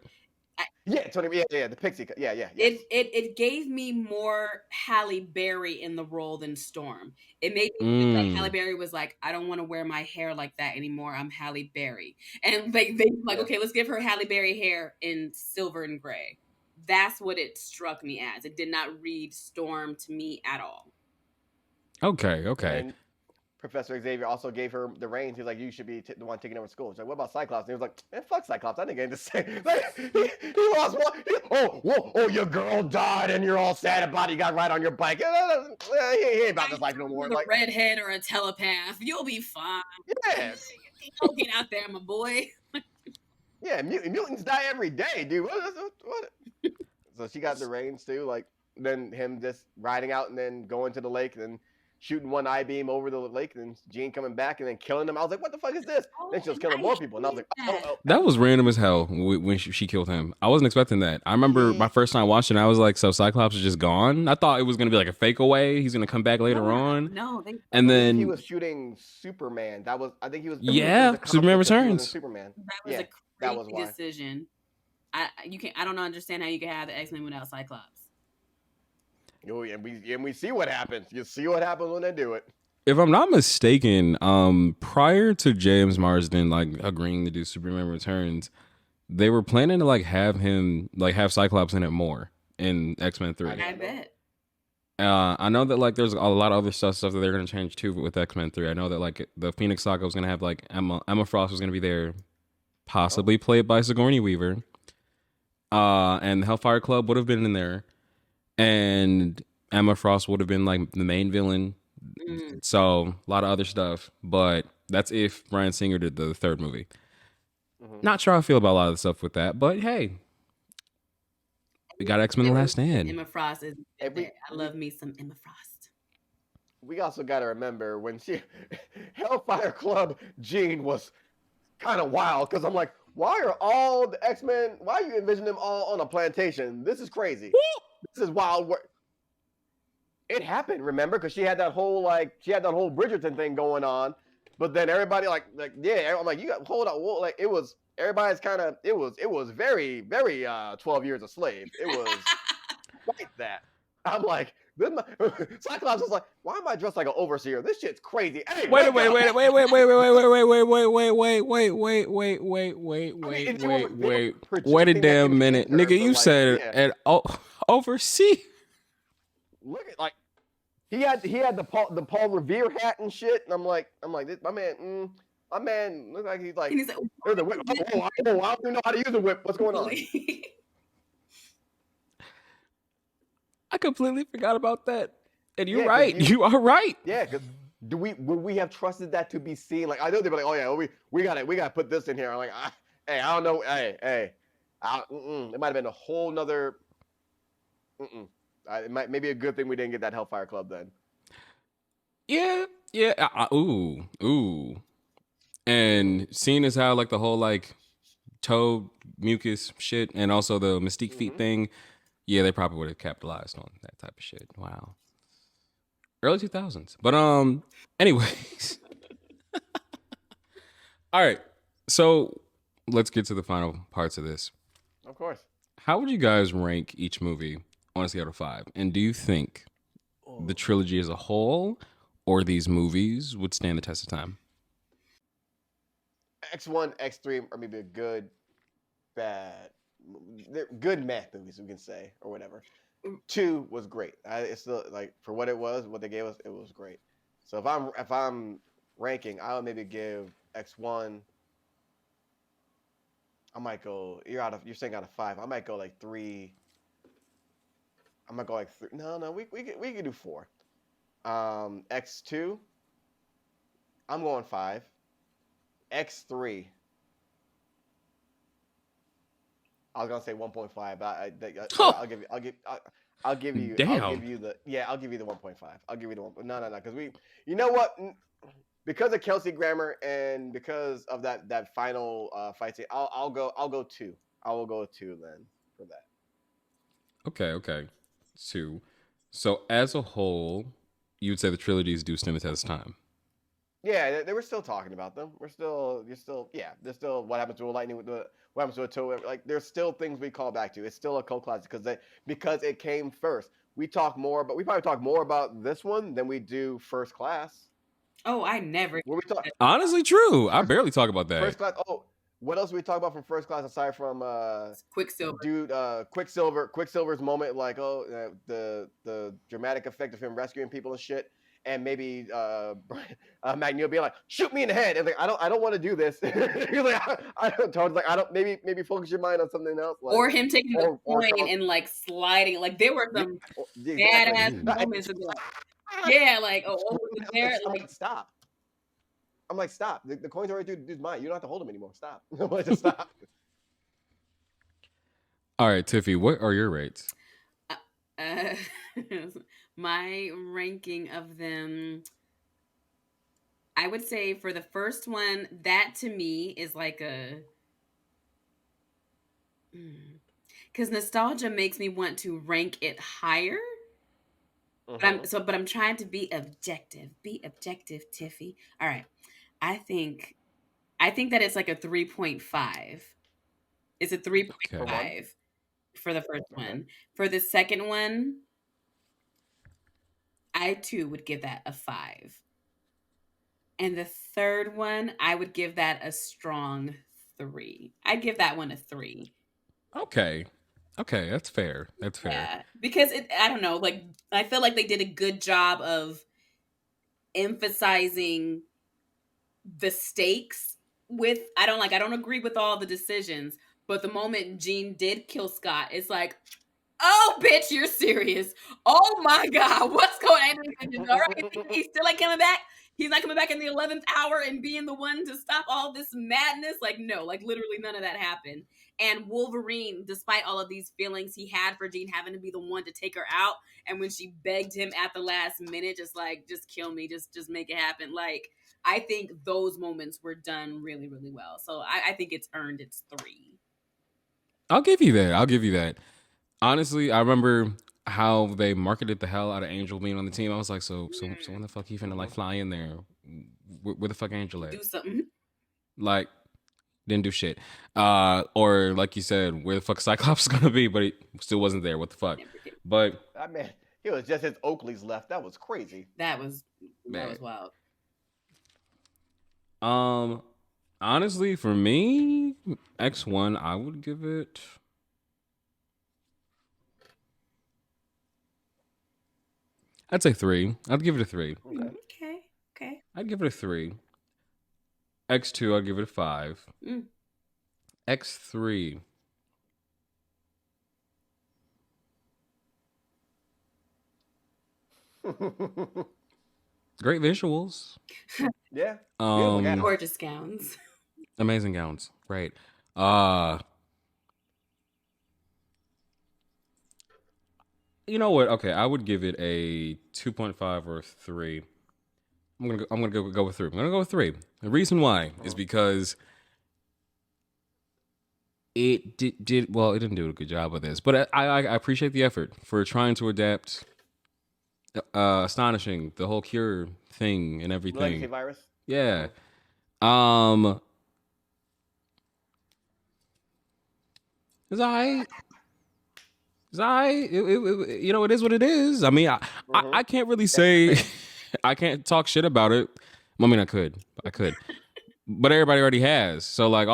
Yeah, the pixie cut. Yeah. Yes. It gave me more Halle Berry in the role than Storm. It made me feel like Halle Berry was like, I don't want to wear my hair like that anymore. I'm Halle Berry, and they like, okay, let's give her Halle Berry hair in silver and gray. That's what it struck me as. It did not read Storm to me at all. Okay. And Professor Xavier also gave her the reins. He's like, you should be the one taking over school. She's like, what about Cyclops? And he was like, man, fuck Cyclops. I didn't get to say. Like, he lost one. Your girl died and you're all sad about it. You got right on your bike. He ain't about this life no more. A redhead or a telepath. You'll be fine. Yeah. Don't get out there, my boy. Yeah, mutants die every day, dude. What? So she got the reins too. Like, then him just riding out and then going to the lake and then shooting one I-beam over the lake, and then Jean coming back and then killing them. I was like, what the fuck is this? Then she was killing more people. And I was like, oh. That was random as hell when she killed him. I wasn't expecting that. I remember my first time watching, I was like, so Cyclops is just gone? I thought it was going to be like a fake away. He's going to come back later on. No. And then he was shooting Superman. I think he was. Yeah, Superman Returns. Superman. That was a crazy decision. I don't understand how you can have the X-Men without Cyclops. Oh, and we see what happens. You see what happens when they do it. If I'm not mistaken, prior to James Marsden like agreeing to do Superman Returns, they were planning to like have Cyclops in it more in X-Men 3. I bet. I know that like there's a lot of other stuff that they're gonna change too with X-Men 3. I know that like the Phoenix Saga was gonna have like Emma Frost was gonna be there, possibly played by Sigourney Weaver. And the Hellfire Club would have been in there. And Emma Frost would have been like the main villain. So a lot of other stuff. But that's if Bryan Singer did the third movie. Not sure how I feel about a lot of the stuff with that. But hey, we got X-Men The Last Stand. Emma Frost is I love me some Emma Frost. We also got to remember when Hellfire Club Jean was kind of wild. Because I'm like, why are all the X-Men, why are you envisioning them all on a plantation? This is crazy. This is wild. it happened. Remember, because she had that whole Bridgerton thing going on, but then everybody yeah, I'm like, you got hold on, like it was everybody's kind of it was very 12 Years a Slave. It was quite that. I'm like, Cyclops was like, why am I dressed like an overseer? This shit's crazy. Hey, wait, a damn minute, nigga. You said an overseer. Look at he had the Paul Revere hat and shit, and I'm like, my man looks like he's like, there's a whip. I don't even know how to use a whip. What's going on? I completely forgot about that. And you're right. You are right. Yeah, because would we have trusted that to be seen? Like, I know they'd be like, oh yeah, we got to put this in here. I'm like, hey, I don't know, hey, it might have been a whole nother. It might maybe a good thing we didn't get that Hellfire Club then. Yeah. Ooh. And seeing as how like the whole like toe mucus shit and also the Mystique feet thing. Yeah, they probably would have capitalized on that type of shit. Wow. Early 2000s. But anyways. All right. So let's get to the final parts of this. Of course. How would you guys rank each movie on a scale of 5? And do you think the trilogy as a whole or these movies would stand the test of time? X1, X3 are maybe a good, bad, they're good math movies, we can say, or whatever. 2 was great. It's still like for what it was, what they gave us, it was great. So if I'm ranking, I'll maybe give X1. I might go. You're saying out of 5. I might go like 3. I might go like 3. No, we can do 4. X2. I'm going 5. X3. I was gonna say 1.5, but I'll give you the 1.5. I'll give you the 1. No, because you know what? Because of Kelsey Grammer and because of that final fight scene, I'll go 2. I will go 2 then for that. Okay. 2. So as a whole, you would say the trilogies do stand the test of time. Yeah, they were still talking about them. There's still what happens to a lightning what happens to a toe. Like there's still things we call back to. It's still a cult classic because it came first. We probably talk more about this one than we do First Class. Oh, I never. Where we talk. Honestly, true. I barely talk about that. First Class. Oh, what else do we talk about from First Class aside from Quicksilver? Dude, Quicksilver's moment, like the dramatic effect of him rescuing people and shit. And maybe Magneto being like, "Shoot me in the head," and like, I don't want to do this. He's like, Toad's like, I don't. Maybe focus your mind on something else. Like, or him taking the coin and like sliding. Like there were some badass moments of like, there. Like stop. I'm like, stop. The coin's already dude's mine. You don't have to hold him anymore. Stop. Just stop. All right, Tiffy, what are your rates? My ranking of them, I would say for the first one, that to me is like because nostalgia makes me want to rank it higher. But I'm trying to be objective. Be objective, Tiffy. All right. I think that it's like a 3.5. It's a 3.5 for the first one. For the second one, I too would give that a 5. And the third one, I would give that a strong 3. I'd give that one a 3. Okay, that's fair. Yeah, because I don't know, like I feel like they did a good job of emphasizing the stakes with I don't agree with all the decisions, but the moment Jean did kill Scott, it's like, oh, bitch, you're serious. Oh, my God. What's going on? All right, he's still like coming back. He's not coming back in the 11th hour and being the one to stop all this madness. Like, no, like literally none of that happened. And Wolverine, despite all of these feelings he had for Jean having to be the one to take her out. And when she begged him at the last minute, just like, just kill me, just make it happen. Like, I think those moments were done really, really well. So I think it's earned its 3. I'll give you that. Honestly, I remember how they marketed the hell out of Angel being on the team. I was like, so when the fuck he finna like fly in there? Where the fuck Angel at? Do something. Like, didn't do shit. Or like you said, where the fuck Cyclops is gonna be? But he still wasn't there. What the fuck? But I mean, it was just his Oakley's left. That was crazy. That was wild. Honestly, for me, X1, I would give it. I'd say 3. I'd give it a 3. Okay. I'd give it a 3. X2, I'd give it a 5. X3. Great visuals. Yeah. Gorgeous gowns. Amazing gowns. Great. You know what? Okay, I would give it a 2.5 or a 3. I'm gonna go with 3. I'm gonna go with 3. The reason why is because it did well. It didn't do a good job of this, but I appreciate the effort for trying to adapt. Astonishing, the whole cure thing and everything. Legacy virus. Yeah. It's alright. You know, it is what it is. I mean, I can't really say I can't talk shit about it. I mean, I could, but everybody already has. So like,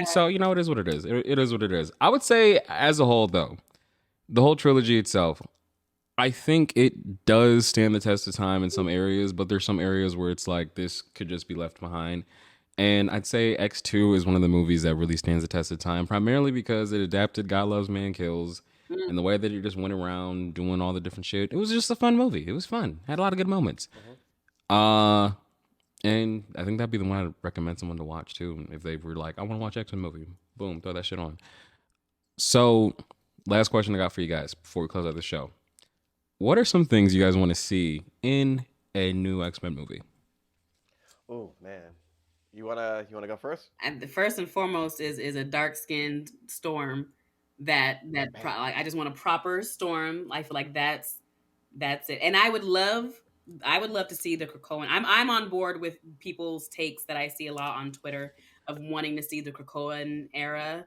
so you know, it is what it is. It is what it is. I would say, as a whole, though, the whole trilogy itself, I think it does stand the test of time in some areas, but there's some areas where it's like this could just be left behind. And I'd say X2 is one of the movies that really stands the test of time, primarily because it adapted God Loves Man Kills and the way that it just went around doing all the different shit. It was just a fun movie. It was fun. Had a lot of good moments. And I think that'd be the one I'd recommend someone to watch too. If they were like, I want to watch X-Men movie, boom, throw that shit on. So, last question I got for you guys before we close out the show. What are some things you guys want to see in a new X-Men movie? Oh man, you wanna go first? And the first and foremost is a dark skinned Storm. I just want a proper Storm. I feel like that's it. And I would love to see the Krakoan. I'm on board with people's takes that I see a lot on Twitter of wanting to see the Krakoan era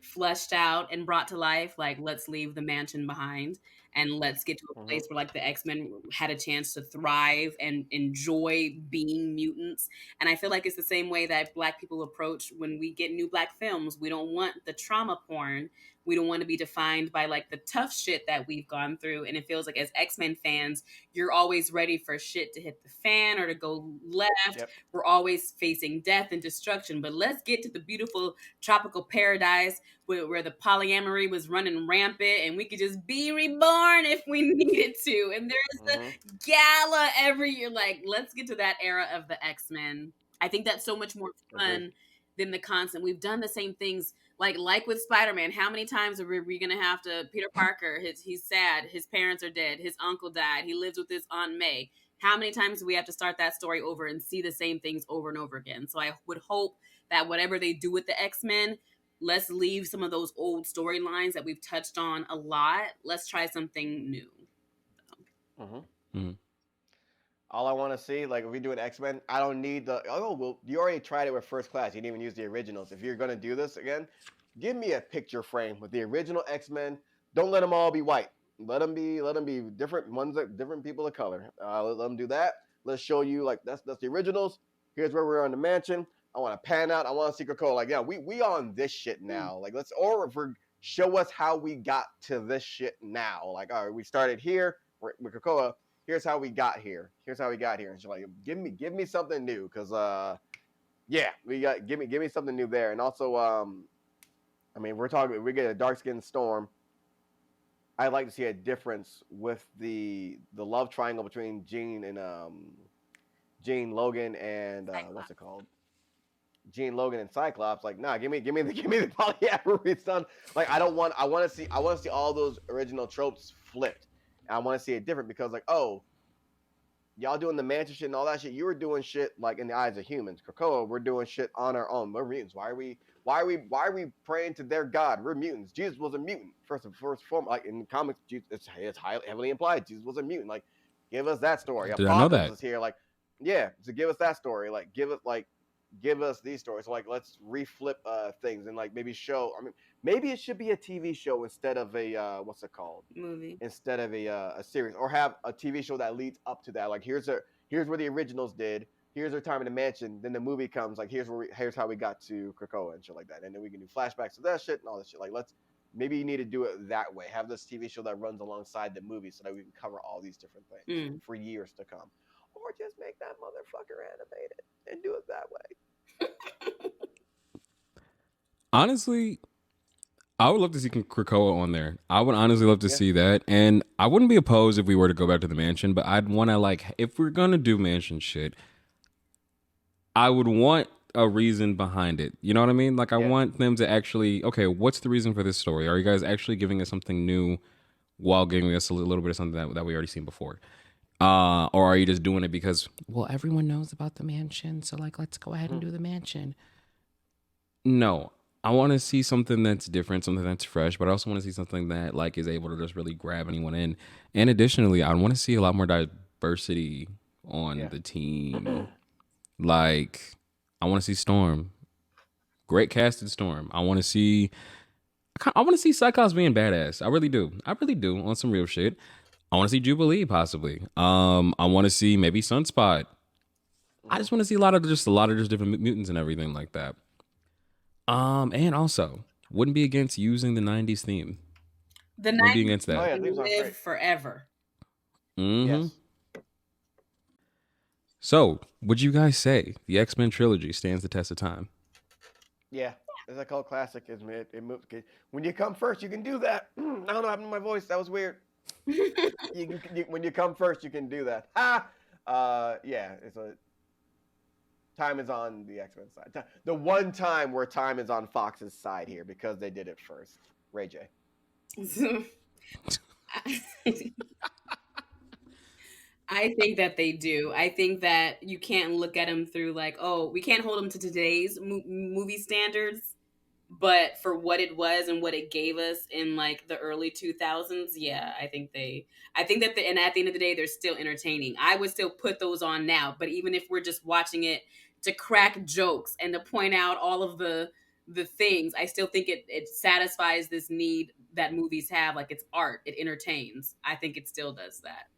fleshed out and brought to life. Like, let's leave the mansion behind and let's get to a place where like the X-Men had a chance to thrive and enjoy being mutants. And I feel like it's the same way that Black people approach when we get new Black films. We don't want the trauma porn. We don't want to be defined by like the tough shit that we've gone through. And it feels like as X-Men fans, you're always ready for shit to hit the fan or to go left. Yep. We're always facing death and destruction. But let's get to the beautiful tropical paradise where the polyamory was running rampant and we could just be reborn if we needed to. And there's a gala every year. Like, let's get to that era of the X-Men. I think that's so much more fun than the constant. We've done the same things. Like with Spider-Man, how many times are we going to have to, Peter Parker, he's sad, his parents are dead, his uncle died, he lives with his Aunt May. How many times do we have to start that story over and see the same things over and over again? So I would hope that whatever they do with the X-Men, let's leave some of those old storylines that we've touched on a lot. Let's try something new. All I want to see, like if we do an X-Men, I don't need you already tried it with First Class. You didn't even use the originals. If you're going to do this again, give me a picture frame with the original X-Men. Don't let them all be white. Let them be different ones, different people of color. Let them do that. Let's show you like that's the originals. Here's where we're on the mansion. I want to pan out. I want to see Krakoa. Like, yeah, we on this shit now. Like, show us how we got to this shit now. Like, all right, we started here with Krakoa. Here's how we got here. And she's like, give me something new, because give me something new there. And also, I mean, we get a dark skinned Storm. I'd like to see a difference with the love triangle between Jean, Logan, and what's it called? Jean, Logan, and Cyclops. Like, nah, give me the polyamory stuff. Like, I want to see all those original tropes flipped. And I want to see it different because, like, oh, y'all doing the mansion shit and all that shit. You were doing shit like in the eyes of humans. Krakoa, we're doing shit on our own. We're mutants. Why are we praying to their god? We're mutants. Jesus was a mutant first and foremost. Like in the comics, it's highly heavily implied Jesus was a mutant. Like, give us that story. Did I know Apocalypse that? is here. Like, yeah, so give us that story. Like, give us these stories. So, like, let's reflip things and like maybe show. I mean, maybe it should be a TV show instead of a what's it called? Movie. Instead of a series, or have a TV show that leads up to that. Like, here's where the originals did. Here's their time in the mansion. Then the movie comes. Like, here's how we got to Krakoa and shit like that. And then we can do flashbacks to that shit and all this shit. Like, maybe you need to do it that way. Have this TV show that runs alongside the movie so that we can cover all these different things for years to come. Or just make that motherfucker animated and do it that way. Honestly, I would love to see Krakoa on there. I would honestly love to see that. And I wouldn't be opposed if we were to go back to the mansion, but I'd want to, like, if we're going to do mansion shit, I would want a reason behind it. You know what I mean? Like, I want them to actually, okay, what's the reason for this story? Are you guys actually giving us something new while giving us a little bit of something that we already seen before? Or are you just doing it because, well, everyone knows about the mansion, so, like, let's go ahead and do the mansion. No. I want to see something that's different, something that's fresh, but I also want to see something that, like, is able to just really grab anyone in. And additionally, I want to see a lot more diversity on the team. Like, I want to see Storm. Great casted Storm. I want to see Cyclops being badass. I really do. On some real shit. I want to see Jubilee possibly. I want to see maybe Sunspot. I just want to see a lot of just different mutants and everything like that. And also wouldn't be against using the 90s theme. The wouldn't 90s be against that. Oh, yeah, live forever. Mm-hmm. Yes. So, would you guys say the X-Men trilogy stands the test of time? Yeah. It's a cult classic, isn't it? It moves. When you come first, you can do that. I don't know what happened to my voice. That was weird. When you come first, you can do that. Yeah. Time is on the X-Men side. The one time where time is on Fox's side here because they did it first. Ray J. I think that they do. I think that you can't look at them through like, oh, we can't hold them to today's movie standards, but for what it was and what it gave us in like the early 2000s, yeah, I think that and at the end of the day, they're still entertaining. I would still put those on now, but even if we're just watching it to crack jokes and to point out all of the things, I still think it satisfies this need that movies have. Like, it's art, it entertains. I think it still does that.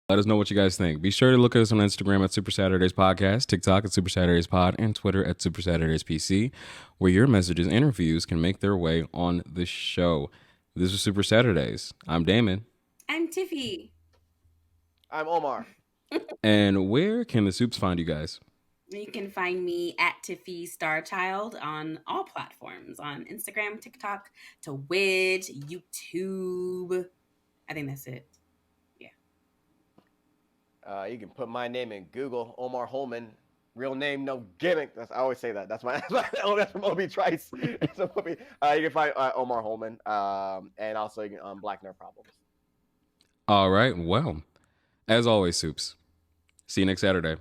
Let us know what you guys think. Be sure to look at us on Instagram at Super Saturdays Podcast, TikTok at Super Saturdays Pod, and Twitter at Super Saturdays PC, where your messages and reviews can make their way on the show. This is Super Saturdays. I'm Damon. I'm Tiffie. I'm Omar. And where can the Soups find you guys? You can find me at Tiffie Starchild on all platforms, on Instagram, TikTok, Twitch, YouTube. I think that's it. You can put my name in Google, Omar Holmon. Real name, no gimmick. I always say that. That's from Obi Trice. You can find Omar Holmon, and also you can Black Nerd Problems. All right. Well, as always, Soups. See you next Saturday.